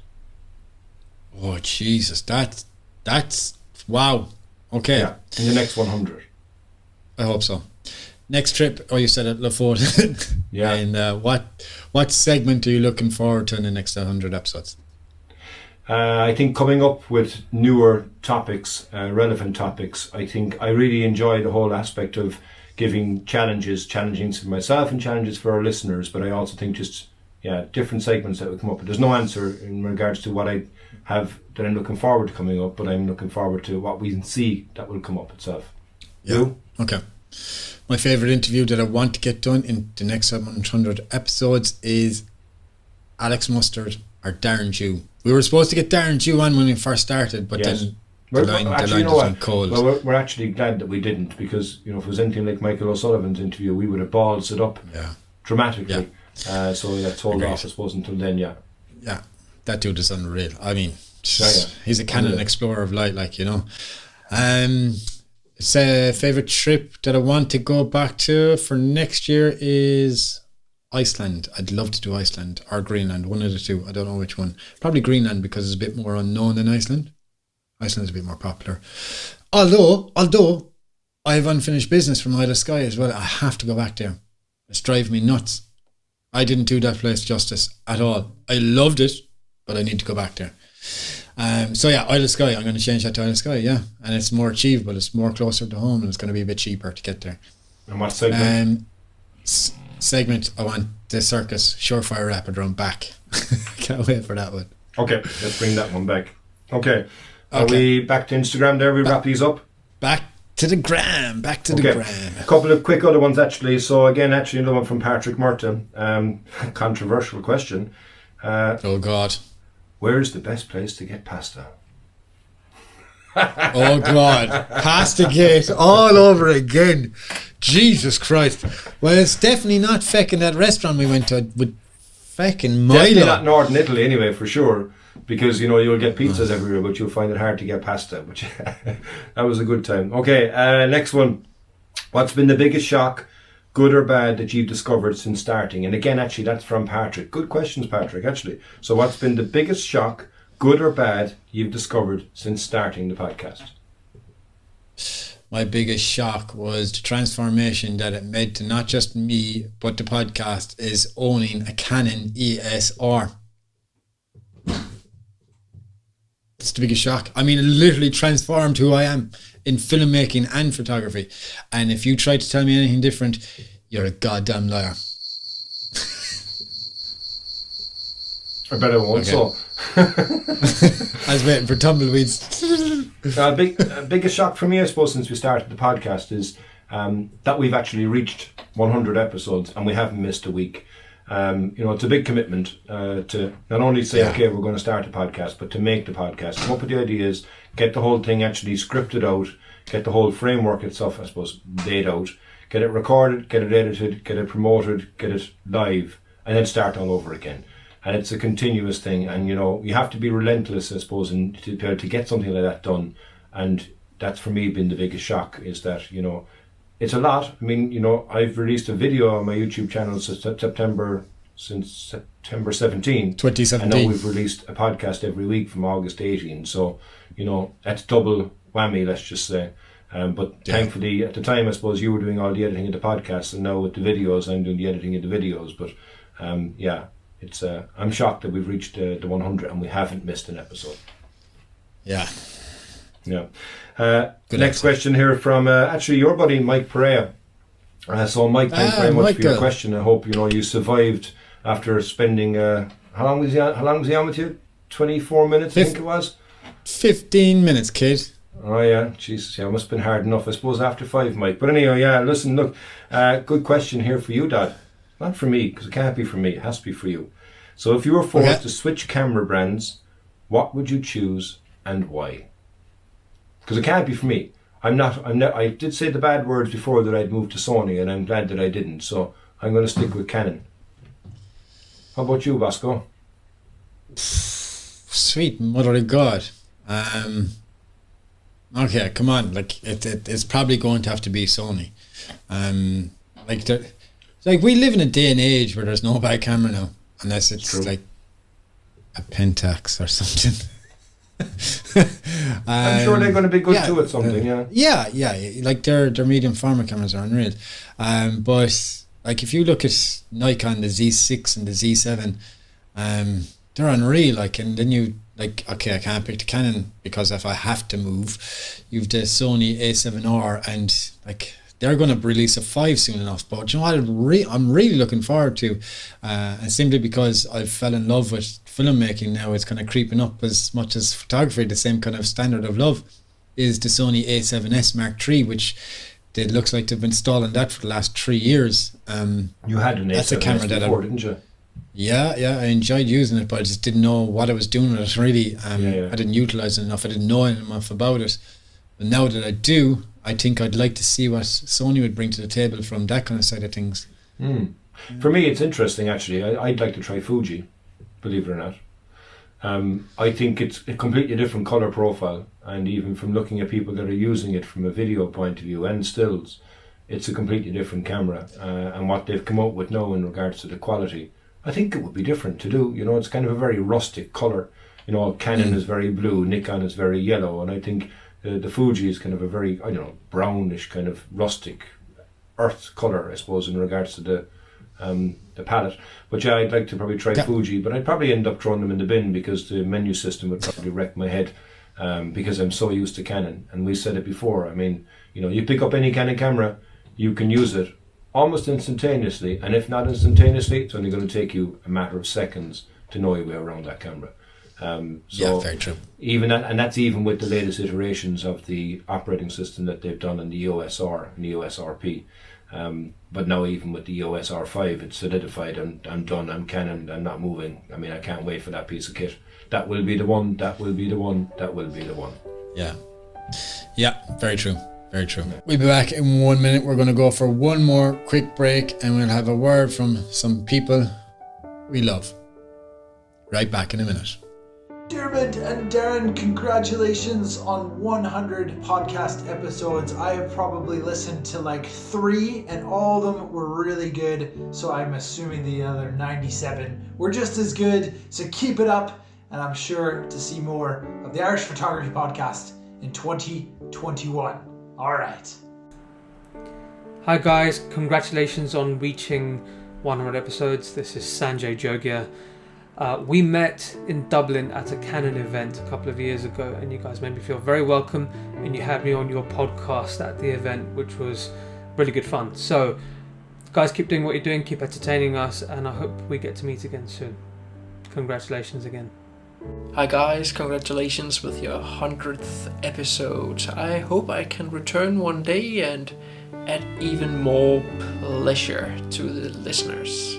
Speaker 2: Oh, Jesus. That's wow. Okay.
Speaker 3: Yeah, in the next 100.
Speaker 2: I hope so. Next trip, you said at Lofoten.
Speaker 3: Yeah.
Speaker 2: And what segment are you looking forward to in the next 100 episodes?
Speaker 3: I think coming up with newer topics, relevant topics. I think I really enjoy the whole aspect of giving challenging for myself and challenges for our listeners, but I also think different segments that will come up. But there's no answer in regards to what I have that I'm looking forward to coming up, but I'm looking forward to what we can see that will come up itself.
Speaker 2: Yeah. You? Okay. My favourite interview that I want to get done in the next 700 episodes is Alex Mustard or Darren Dew. We were supposed to get Darren Dew on when we first started, but then the line just went cold.
Speaker 3: Well, we're actually glad that we didn't, because if it was anything like Michael O'Sullivan's interview, we would have ballsed it up dramatically. Yeah. So told off, I suppose, until then. Yeah.
Speaker 2: That dude is unreal. I mean, he's a canon explorer of light, It's a favourite trip that I want to go back to for next year is Iceland. I'd love to do Iceland or Greenland, one of the two. I don't know which one. Probably Greenland, because it's a bit more unknown than Iceland. Iceland's a bit more popular. Although I have unfinished business from Isle of Skye as well. I have to go back there. It's driving me nuts. I didn't do that place justice at all. I loved it, but I need to go back there. Isle of Skye, I'm going to change that to Isle of Skye, and it's more achievable, it's more closer to home, and it's going to be a bit cheaper to get there.
Speaker 3: And what segment?
Speaker 2: Segment, I want the circus Surefire Rapid Round back. Can't wait for that one.
Speaker 3: Okay, let's bring that one back. Okay, are we back to Instagram there? We wrap these up?
Speaker 2: Back to the gram.
Speaker 3: A couple of quick other ones actually. So again, another one from Patrick Merton. Controversial question.
Speaker 2: Oh God.
Speaker 3: Where is the best place to get pasta?
Speaker 2: Oh God, Pasta Gate all over again. Jesus Christ. Well, it's definitely not fecking that restaurant we went to with fecking Milo.
Speaker 3: Definitely not Northern Italy anyway, for sure. Because, you'll get pizzas everywhere, but you'll find it hard to get pasta. Which that was a good time. Okay, next one. What's been the biggest shock, good or bad, that you've discovered since starting? And again, actually, that's from Patrick. Good questions, Patrick, actually. So what's been the biggest shock, good or bad, you've discovered since starting the podcast?
Speaker 2: My biggest shock was the transformation that it made to not just me, but the podcast, is owning a Canon ESR. It's the biggest shock. I mean, it literally transformed who I am in filmmaking and photography. And if you try to tell me anything different, you're a goddamn liar.
Speaker 3: I bet I won't.
Speaker 2: Okay.
Speaker 3: So
Speaker 2: I was waiting for tumbleweeds.
Speaker 3: biggest shock for me, I suppose, since we started the podcast is that we've actually reached 100 episodes and we haven't missed a week. It's a big commitment to not only say, okay, we're going to start a podcast, but to make the podcast, come up with the ideas, get the whole thing actually scripted out, get the whole framework itself, I suppose, laid out, get it recorded, get it edited, get it promoted, get it live, and then start all over again. And it's a continuous thing, and you have to be relentless, I suppose, and to be able to get something like that done. And that's for me been the biggest shock, is that it's a lot. I mean, I've released a video on my YouTube channel since September 17,
Speaker 2: 2017.
Speaker 3: and now we've released a podcast every week from August 18. So that's double whammy, let's just say. But thankfully, at the time, I suppose you were doing all the editing of the podcast, and now with the videos, I'm doing the editing of the videos. But it's I'm shocked that we've reached the 100 and we haven't missed an episode.
Speaker 2: Yeah.
Speaker 3: Next question here from actually your buddy Mike Perea. So Mike, thanks very much for your question. I hope you survived after spending how long was he on with you? 24 minutes, I think it was.
Speaker 2: 15 minutes, kid.
Speaker 3: Oh yeah, Jesus, it must have been hard enough, I suppose, after 5, Mike. But anyway, listen, look, good question here for you, Dad. Not for me, because it can't be for me. It has to be for you. So if you were forced to switch camera brands, what would you choose and why? Because it can't be for me. I did say the bad words before that I'd moved to Sony, and I'm glad that I didn't. So I'm going to stick with Canon. How about you, Vasco?
Speaker 2: Sweet mother of God. Okay, come on. It's probably going to have to be Sony. We live in a day and age where there's no bad camera now, unless it's like a Pentax or something.
Speaker 3: I'm sure they're going to be good too at something.
Speaker 2: Yeah. Like their medium format cameras are unreal. But like if you look at Nikon, the Z6 and the Z7, they're unreal. And then you I can't pick the Canon because if I have to move, you've the Sony A7R, and they're going to release a 5 soon enough. But you know what I'm really looking forward to, and simply because I fell in love with filmmaking now, it's kind of creeping up as much as photography, the same kind of standard of love, is the Sony A7S Mark III, which it looks like they've been stalling that for the last 3 years.
Speaker 3: You had an A7S camera before, didn't you?
Speaker 2: Yeah, I enjoyed using it, but I just didn't know what I was doing with it, really. I didn't utilise it enough. I didn't know enough about it. But now that I do, I think I'd like to see what Sony would bring to the table from that kind of side of things.
Speaker 3: For me, it's interesting, actually. I'd like to try Fuji, believe it or not. I think it's a completely different colour profile, and even from looking at people that are using it from a video point of view and stills, it's a completely different camera. And what they've come up with now in regards to the quality, I think it would be different to do. It's kind of a very rustic colour. Canon is very blue, Nikon is very yellow, and I think the Fuji is kind of a very, brownish kind of rustic earth colour, I suppose, in regards to the palette. But yeah, I'd like to probably try Fuji, but I'd probably end up throwing them in the bin because the menu system would probably wreck my head, because I'm so used to Canon. And we said it before, I mean, you pick up any Canon camera, you can use it almost instantaneously, and if not instantaneously, it's only going to take you a matter of seconds to know your way around that camera.
Speaker 2: Very true.
Speaker 3: Even that, and that's even with the latest iterations of the operating system that they've done in the EOS R and the EOS RP. But now even with the EOS R5, it's solidified. I'm done. I'm Canon. I'm not moving. I mean, I can't wait for that piece of kit. That will be the one. That will be the one. That will be the one.
Speaker 2: Yeah. Very true. Very true. We'll be back in 1 minute. We're going to go for one more quick break, and we'll have a word from some people we love. Right back in a minute.
Speaker 8: Diarmuid and Darren, congratulations on 100 podcast episodes. I have probably listened to like 3, and all of them were really good. So I'm assuming the other 97 were just as good. So keep it up, and I'm sure to see more of the Irish Photography Podcast in 2021. All right.
Speaker 9: Hi guys, congratulations on reaching 100 episodes. This is Sanjay Jogia. We met in Dublin at a Canon event a couple of years ago, and you guys made me feel very welcome, and you had me on your podcast at the event, which was really good fun. So guys, keep doing what you're doing, keep entertaining us, and I hope we get to meet again soon. congratulations again.
Speaker 10: Hi guys, congratulations with your 100th episode. I hope I can return one day and add even more pleasure to the listeners.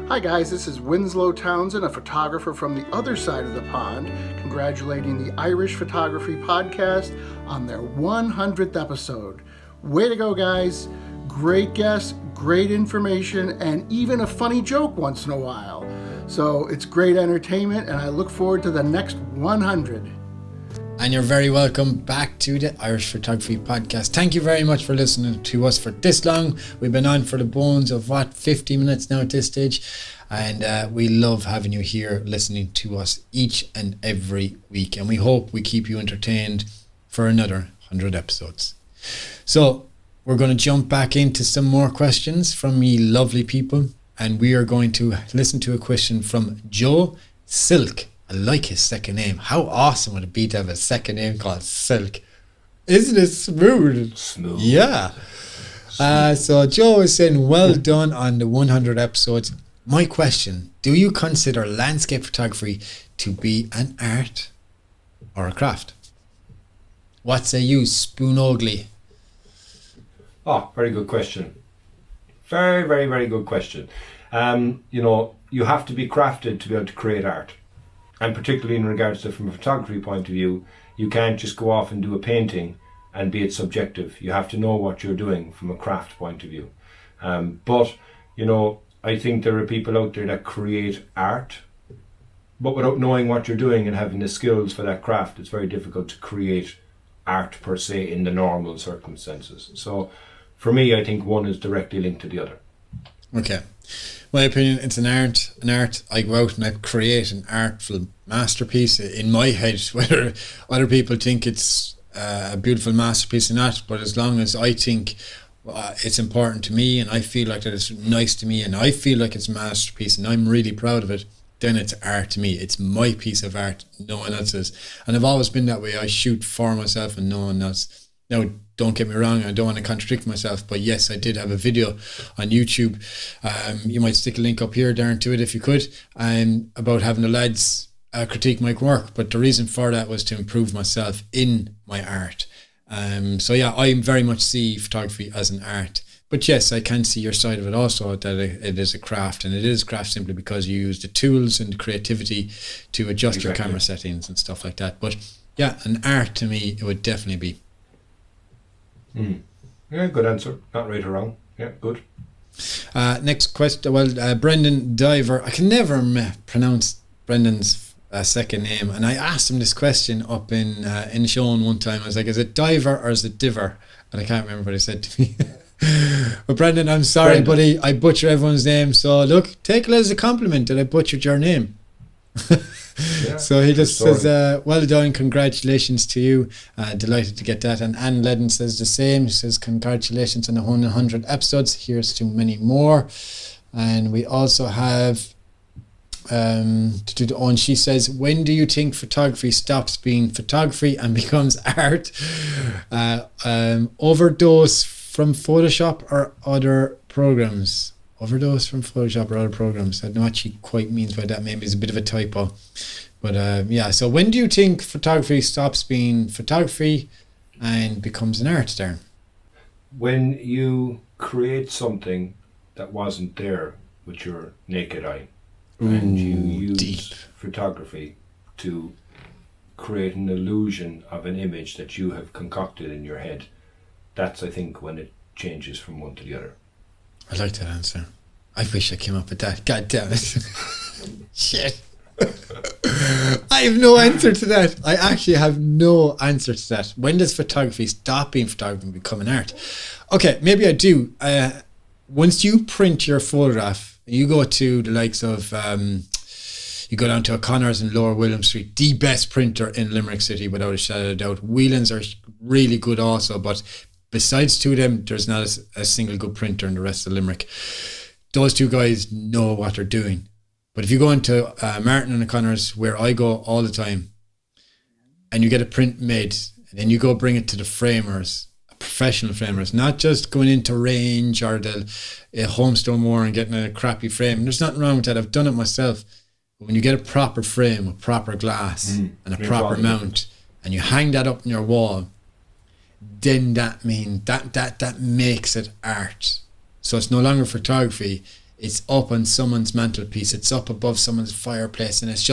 Speaker 11: Hi guys, this is Winslow Townsend, a photographer from the other side of the pond, congratulating the Irish Photography Podcast on their 100th episode. Way to go, guys. Great guests, great information, and even a funny joke once in a while. So it's great entertainment, and I look forward to the next 100.
Speaker 2: And you're very welcome back to the Irish Photography Podcast. Thank you very much for listening to us for this long. We've been on for the bones of 50 minutes now at this stage. And we love having you here listening to us each and every week. And we hope we keep you entertained for another 100 episodes. So we're going to jump back into some more questions from you lovely people. And we are going to listen to a question from Joe Silk. I like his second name. How awesome would it be to have a second name called Silk? Isn't it smooth?
Speaker 3: Smooth.
Speaker 2: Yeah. So Joe is saying, well done on the 100 episodes. My question, do you consider landscape photography to be an art or a craft? What say you, Spoonley?
Speaker 3: Oh, very good question. Very, very, very good question. You have to be crafted to be able to create art. And particularly in regards to from a photography point of view, you can't just go off and do a painting and be it subjective. You have to know what you're doing from a craft point of view. But I think there are people out there that create art, but without knowing what you're doing and having the skills for that craft, it's very difficult to create art per se in the normal circumstances. So for me, I think one is directly linked to the other.
Speaker 2: Okay. My opinion, it's an art. I go out and I create an artful masterpiece in my head, whether other people think it's a beautiful masterpiece or not, but as long as I think it's important to me and I feel like that it's nice to me and I feel like it's a masterpiece and I'm really proud of it, then it's art to me. It's my piece of art, no one else's. And I've always been that way. I shoot for myself and no one else. Now, don't get me wrong, I don't want to contradict myself, but yes, I did have a video on YouTube. You might stick a link up here, Darren, to it if you could, about having the lads critique my work. But the reason for that was to improve myself in my art. So yeah, I very much see photography as an art. But yes, I can see your side of it also, that it is a craft, and it is a craft simply because you use the tools and the creativity to adjust your camera settings and stuff like that. But yeah, an art to me, it would definitely be.
Speaker 3: Yeah, good answer. Not right or wrong. Yeah, good.
Speaker 2: Next question. Well, Brendan Diver. I can never pronounce Brendan's second name, and I asked him this question up in Sean one time. I was like, "Is it Diver or is it Diver?" And I can't remember what he said to me. But Brendan, I'm sorry, buddy. I butcher everyone's name. So look, take it as a compliment that I butchered your name. Yeah, so he just says, well done, congratulations to you, delighted to get that. And Anne Ledden says the same. She says congratulations on the 100 episodes, here's to many more. And we also have and she says, when do you think photography stops being photography and becomes art? Overdose from Photoshop or other programs? Overdose from Photoshop or other programs. I don't know what she quite means by that. Maybe it's a bit of a typo. But yeah, so when do you think photography stops being photography and becomes an art, Darren?
Speaker 3: When you create something that wasn't there with your naked eye, and you use photography to create an illusion of an image that you have concocted in your head, that's, I think, when it changes from one to the other.
Speaker 2: I like that answer. I wish I came up with that. God damn it. Shit. I have no answer to that. I actually have no answer to that. When does photography stop being photography and become an art? Okay, maybe I do. Once you print your photograph, you go to the likes of, you go down to O'Connor's in Lower William Street, the best printer in Limerick City without a shadow of a doubt. Whelan's are really good also, but besides two of them, there's not a single good printer in the rest of Limerick. Those two guys know what they're doing. But if you go into Martin and O'Connor's, where I go all the time, and you get a print made, and then you go bring it to the framers, professional framers, not just going into Range or the Homestone Moor and getting a crappy frame. There's nothing wrong with that. I've done it myself. But when you get a proper frame with proper glass and a proper mount, and you hang that up on your wall, then that makes it art. So it's no longer photography. It's up on someone's mantelpiece. It's up above someone's fireplace, and it's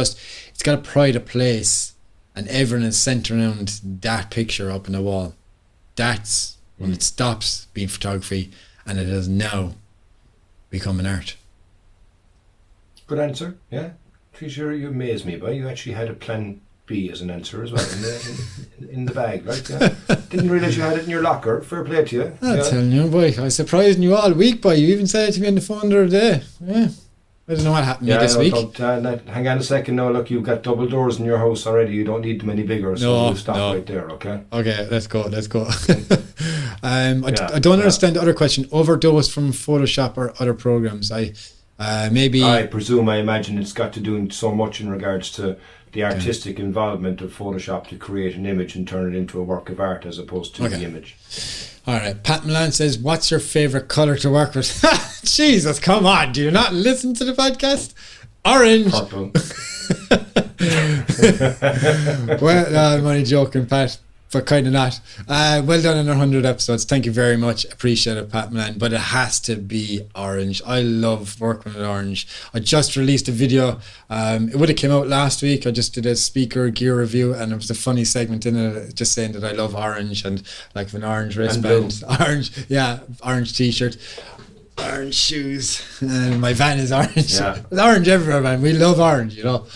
Speaker 2: got a pride of place, and everyone is centered around that picture up on the wall. That's when it stops being photography, and it has now become an art.
Speaker 3: Good answer. Yeah, Tricia, you amaze me, but you actually had a plan B as an answer as well in the bag, right? Yeah. Didn't realise you had it in your locker. Fair play to you.
Speaker 2: I'm telling you, boy, I was surprising you all week, boy. You even said it to me on the phone the other day. Yeah. I don't know what happened to me this week.
Speaker 3: Hang on a second now. Look, you've got double doors in your house already. You don't need many bigger, so we'll stop right there, okay?
Speaker 2: Okay, let's go. I don't understand the other question. Overdose from Photoshop or other programs. I
Speaker 3: imagine it's got to do so much in regards to the artistic involvement of Photoshop to create an image and turn it into a work of art as opposed to the image.
Speaker 2: All right. Pat Milan says, what's your favourite colour to work with? Jesus, come on. Do you not listen to the podcast? Orange.
Speaker 3: Purple.
Speaker 2: Well, I'm only joking, Pat. But kind of not. Well done on 100 episodes. Thank you very much. Appreciate it, Pat Milan. But it has to be orange. I love working with orange. I just released a video. It would have came out last week. I just did a speaker gear review, and it was a funny segment in it, just saying that I love orange and like an orange wristband, orange t-shirt, orange shoes, and my van is orange. Yeah. It's orange everywhere, man. We love orange, you know.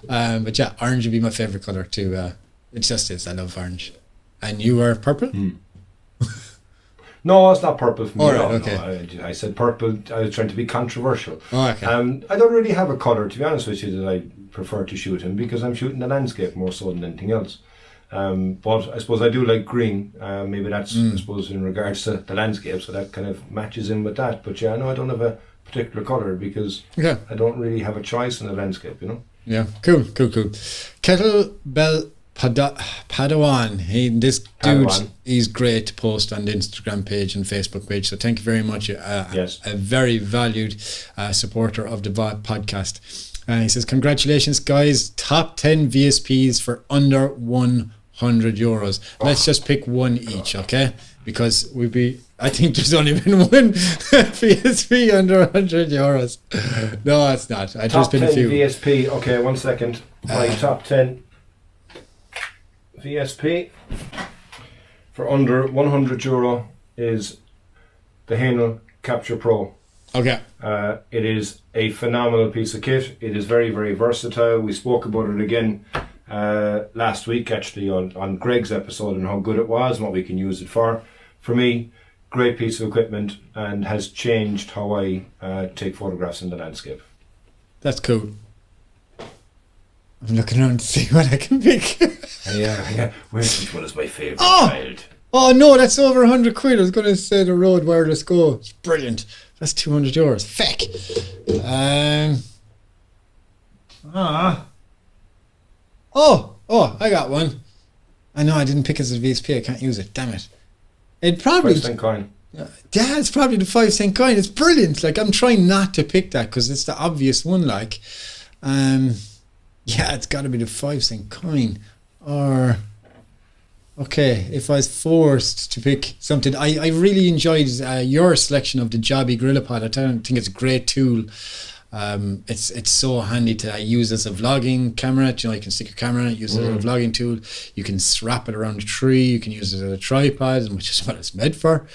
Speaker 2: But yeah, orange would be my favorite color too. It just is. I love orange. And you are purple?
Speaker 3: No, it's not purple for me.
Speaker 2: Okay.
Speaker 3: No, I said purple. I was trying to be controversial.
Speaker 2: Oh, okay.
Speaker 3: I don't really have a colour, to be honest with you, that I prefer to shoot in, because I'm shooting the landscape more so than anything else. But I suppose I do like green. Maybe that's, I suppose, in regards to the landscape, so that kind of matches in with that. But yeah, no, I don't have a particular colour because I don't really have a choice in the landscape, you know?
Speaker 2: Yeah, cool. Kettlebell Padawan. This dude, he's great to post on the Instagram page and Facebook page. So thank you very much.
Speaker 3: Yes.
Speaker 2: A very valued supporter of the podcast. He says, congratulations, guys. Top 10 VSPs for under €100. Let's just pick one each, okay? Because I think there's only been one VSP under €100. No, it's not. I've just been a few.
Speaker 3: VSP. Okay, 1 second. My top 10 VSP for under €100 is the Haenel Capture Pro.
Speaker 2: Okay.
Speaker 3: It is a phenomenal piece of kit. It is very, very versatile. We spoke about it again last week, actually, on Greg's episode, and how good it was and what we can use it for. For me, great piece of equipment, and has changed how I take photographs in the landscape.
Speaker 2: That's cool. I'm looking around to see what I can pick.
Speaker 3: Yeah. Which one is my favourite child?
Speaker 2: Oh no, that's over £100. I was going to say the Rode Wireless Go. It's brilliant. That's €200. Feck. Oh, I got one. I know I didn't pick it as a VSP. I can't use it. Damn it. It probably
Speaker 3: 5-cent coin.
Speaker 2: Yeah, it's probably the 5-cent coin. It's brilliant. Like, I'm trying not to pick that because it's the obvious one. Like, it's got to be the 5-cent coin. Or, okay, if I was forced to pick something, I really enjoyed your selection of the Jobby GorillaPod. I think it's a great tool. It's so handy to use as a vlogging camera. You know, you can stick your camera in it, use it as a vlogging tool. You can wrap it around a tree. You can use it as a tripod, which is what it's meant for.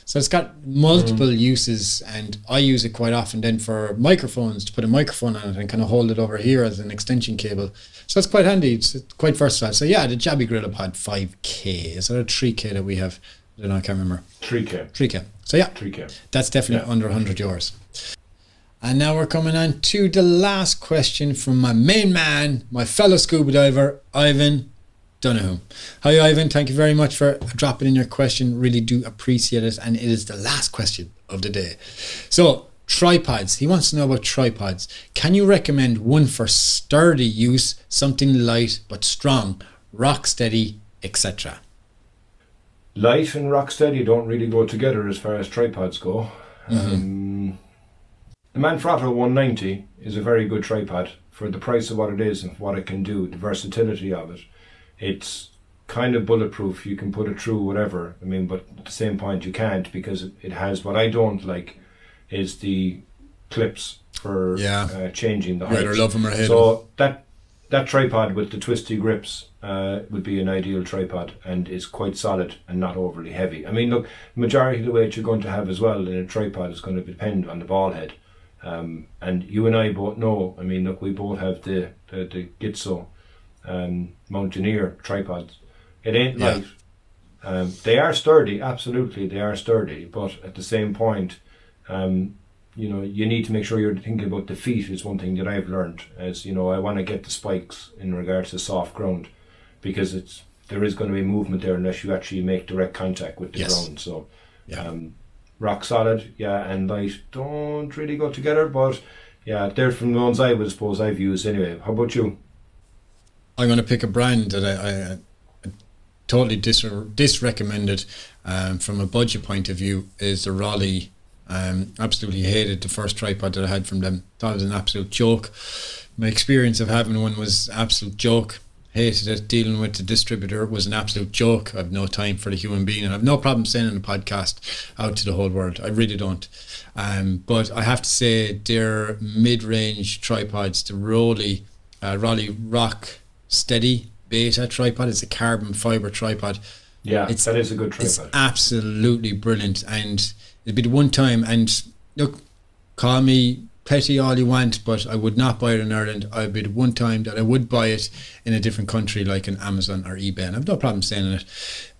Speaker 2: So it's got multiple uses, and I use it quite often then for microphones, to put a microphone on it and kind of hold it over here as an extension cable. So it's quite handy. It's quite versatile. So yeah, the Jobby GorillaPod 5K. Is that a 3K that we have? I don't know, I can't remember.
Speaker 3: 3K.
Speaker 2: So yeah,
Speaker 3: 3K.
Speaker 2: That's definitely under €100. And now we're coming on to the last question from my main man, my fellow scuba diver, Ivan Donoghue. Hi, Ivan. Thank you very much for dropping in your question. Really do appreciate it. And it is the last question of the day. So, tripods. He wants to know about tripods. Can you recommend one for sturdy use, something light but strong, rock steady, etc.?
Speaker 3: Light and rock steady don't really go together as far as tripods go. the Manfrotto 190 is a very good tripod for the price of what it is and what it can do, the versatility of it. It's kind of bulletproof. You can put it through whatever. I mean, but at the same point you can't, because it has, what I don't like is the clips for changing the height.
Speaker 2: Either love them or hate them.
Speaker 3: So that tripod with the twisty grips would be an ideal tripod, and is quite solid and not overly heavy. I mean, look, the majority of the weight you're going to have as well in a tripod is going to depend on the ball head. And you and I both know, I mean, look, we both have the Gitzo Mountaineer tripods. It ain't light. They are sturdy, absolutely, they are sturdy, but at the same point, you know, you need to make sure you're thinking about the feet is one thing that I've learned. As you know, I want to get the spikes in regards to soft ground, because there is going to be movement there unless you actually make direct contact with the ground. So rock solid, and light don't really go together, but they're from the ones I've used anyway. How about you?
Speaker 2: I'm going to pick a brand that I totally disrecommended from a budget point of view, is the Raleigh. Absolutely hated the first tripod that I had from them. Thought it was an absolute joke. My experience of having one was absolute joke. Hated it. Dealing with the distributor was an absolute joke. I have no time for the human being, and I have no problem sending a podcast out to the whole world. I really don't. But I have to say, their mid-range tripods, the Raleigh Rock Steady Beta tripod, is a carbon fibre tripod.
Speaker 3: Yeah, that is a good tripod.
Speaker 2: It's absolutely brilliant, and it'd be the one time, and look, call me petty all you want, but I would not buy it in Ireland. I'd be the one time that I would buy it in a different country like in Amazon or eBay, and I've no problem saying it.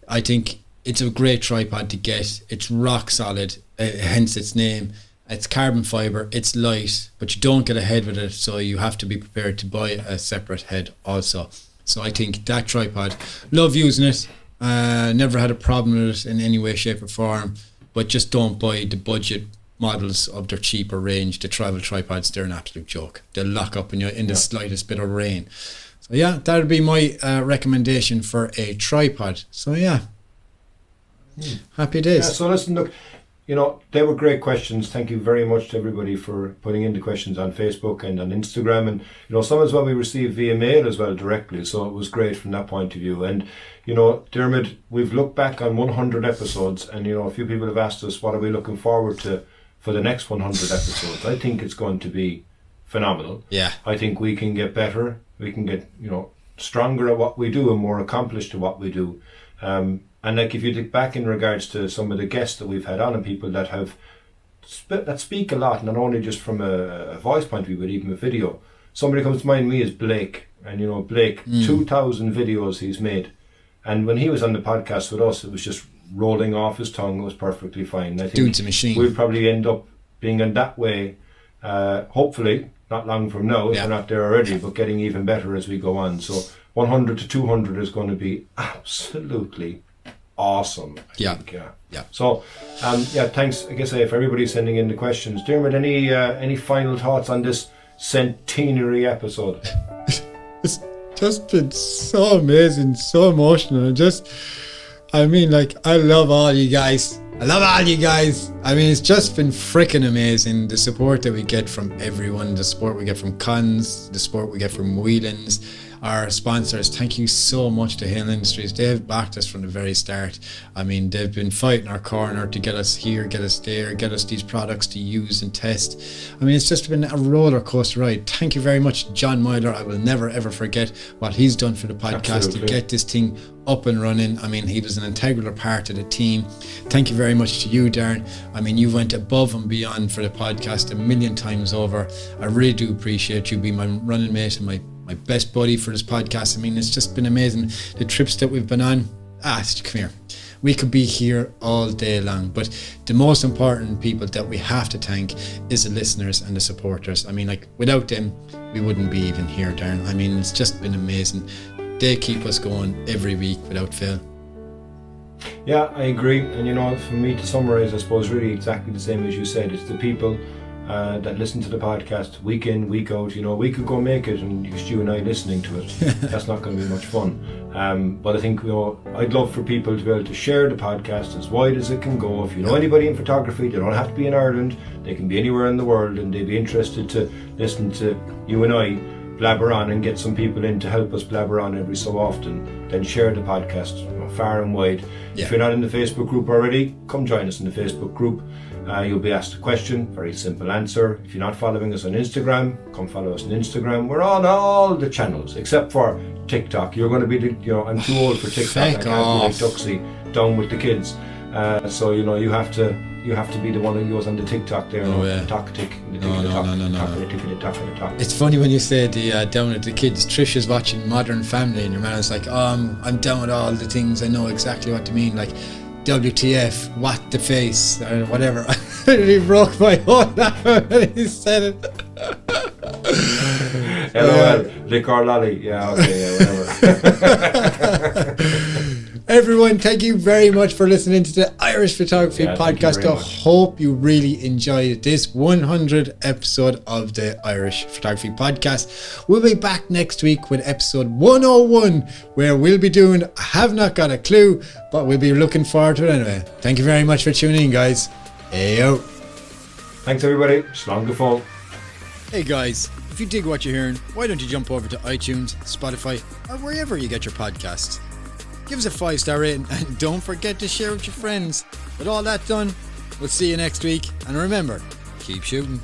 Speaker 2: I think it's a great tripod to get. It's rock solid, hence its name. It's carbon fibre, it's light, but you don't get a head with it, so you have to be prepared to buy a separate head also. So I think that tripod, love using it, never had a problem with it in any way, shape or form, but just don't buy the budget models of their cheaper range. The travel tripods, they're an absolute joke. They'll lock up in the slightest bit of rain. So that would be my recommendation for a tripod. So happy days.
Speaker 3: So listen, look, you know, they were great questions. Thank you very much to everybody for putting in the questions on Facebook and on Instagram, and you know, some as well we received via mail as well directly, so it was great from that point of view. And you know, Diarmuid, we've looked back on 100 episodes, and you know, a few people have asked us what are we looking forward to for the next 100 episodes. I think it's going to be phenomenal. I think we can get better, we can get, you know, stronger at what we do and more accomplished at what we do. And like, if you look back in regards to some of the guests that we've had on, and people that have that speak a lot, not only just from a voice point of view, but even a video. Somebody comes to mind me is Blake, and you know, Blake, 2,000 videos he's made, and when he was on the podcast with us, it was just rolling off his tongue. It was perfectly fine. I think
Speaker 2: dude's a machine.
Speaker 3: We'll probably end up being in that way, hopefully not long from now, if we're not there already, but getting even better as we go on. So 100 to 200 is going to be absolutely awesome. I think. So thanks, I guess, for everybody sending in the questions. Diarmuid, any final thoughts on this centenary episode?
Speaker 2: It's just been so amazing, so emotional. I mean, like, I love all you guys. I mean, it's just been freaking amazing. The support that we get from everyone, the support we get from Cons, the support we get from Whelan's, our sponsors. Thank you so much to Hill Industries. They've backed us from the very start. I mean, they've been fighting our corner to get us here, get us there, get us these products to use and test. I mean, it's just been a roller coaster ride. Thank you very much, John Myler. I will never ever forget what he's done for the podcast to get this thing up and running. I mean, he was an integral part of the team. Thank you very much to you, Darren. I mean, you went above and beyond for the podcast a million times over. I really do appreciate you being my running mate and my best buddy for this podcast. I mean, it's just been amazing. The trips that we've been on, come here. We could be here all day long, but the most important people that we have to thank is the listeners and the supporters. I mean, like, without them, we wouldn't be even here, Darren. I mean, it's just been amazing. They keep us going every week without fail. Yeah, I agree. And you know, for me to summarise, I suppose really exactly the same as you said. It's the people
Speaker 3: that listen to the podcast week in, week out. You know, we could go make it and just you and I listening to it. That's not going to be much fun. But I think, you know, I'd love for people to be able to share the podcast as wide as it can go. If you know anybody in photography, they don't have to be in Ireland, they can be anywhere in the world, and they'd be interested to listen to you and I blabber on and get some people in to help us blabber on every so often, then share the podcast, you know, far and wide. If you're not in the Facebook group already, come join us in the Facebook group. You'll be asked a question, very simple answer. If you're not following us on Instagram, come follow us on Instagram. We're on all the channels except for TikTok. You're going to be I'm too old for TikTok. I can't be like Duxie down with the kids. So you know, you have to be the one who goes on the TikTok there. No.
Speaker 2: It's funny when you say the down with the kids. Trish is watching Modern Family and your man is like, I'm down with all the things. I know exactly what to mean. Like, WTF, what the face, or whatever. He broke my whole laugh when he said it.
Speaker 3: LOL, lick or lolly. Yeah, okay, whatever.
Speaker 2: Everyone, thank you very much for listening to the Irish Photography Podcast. I hope you really enjoyed this 100th episode of the Irish Photography Podcast. We'll be back next week with episode 101, where we'll be doing I Have Not Got a Clue, but we'll be looking forward to it anyway. Thank you very much for tuning in, guys. Heyo.
Speaker 3: Thanks, everybody. Slán go fóill.
Speaker 2: Hey, guys. If you dig what you're hearing, why don't you jump over to iTunes, Spotify, or wherever you get your podcasts. Give us a 5-star rating and don't forget to share with your friends. With all that done, we'll see you next week. And remember, keep shooting.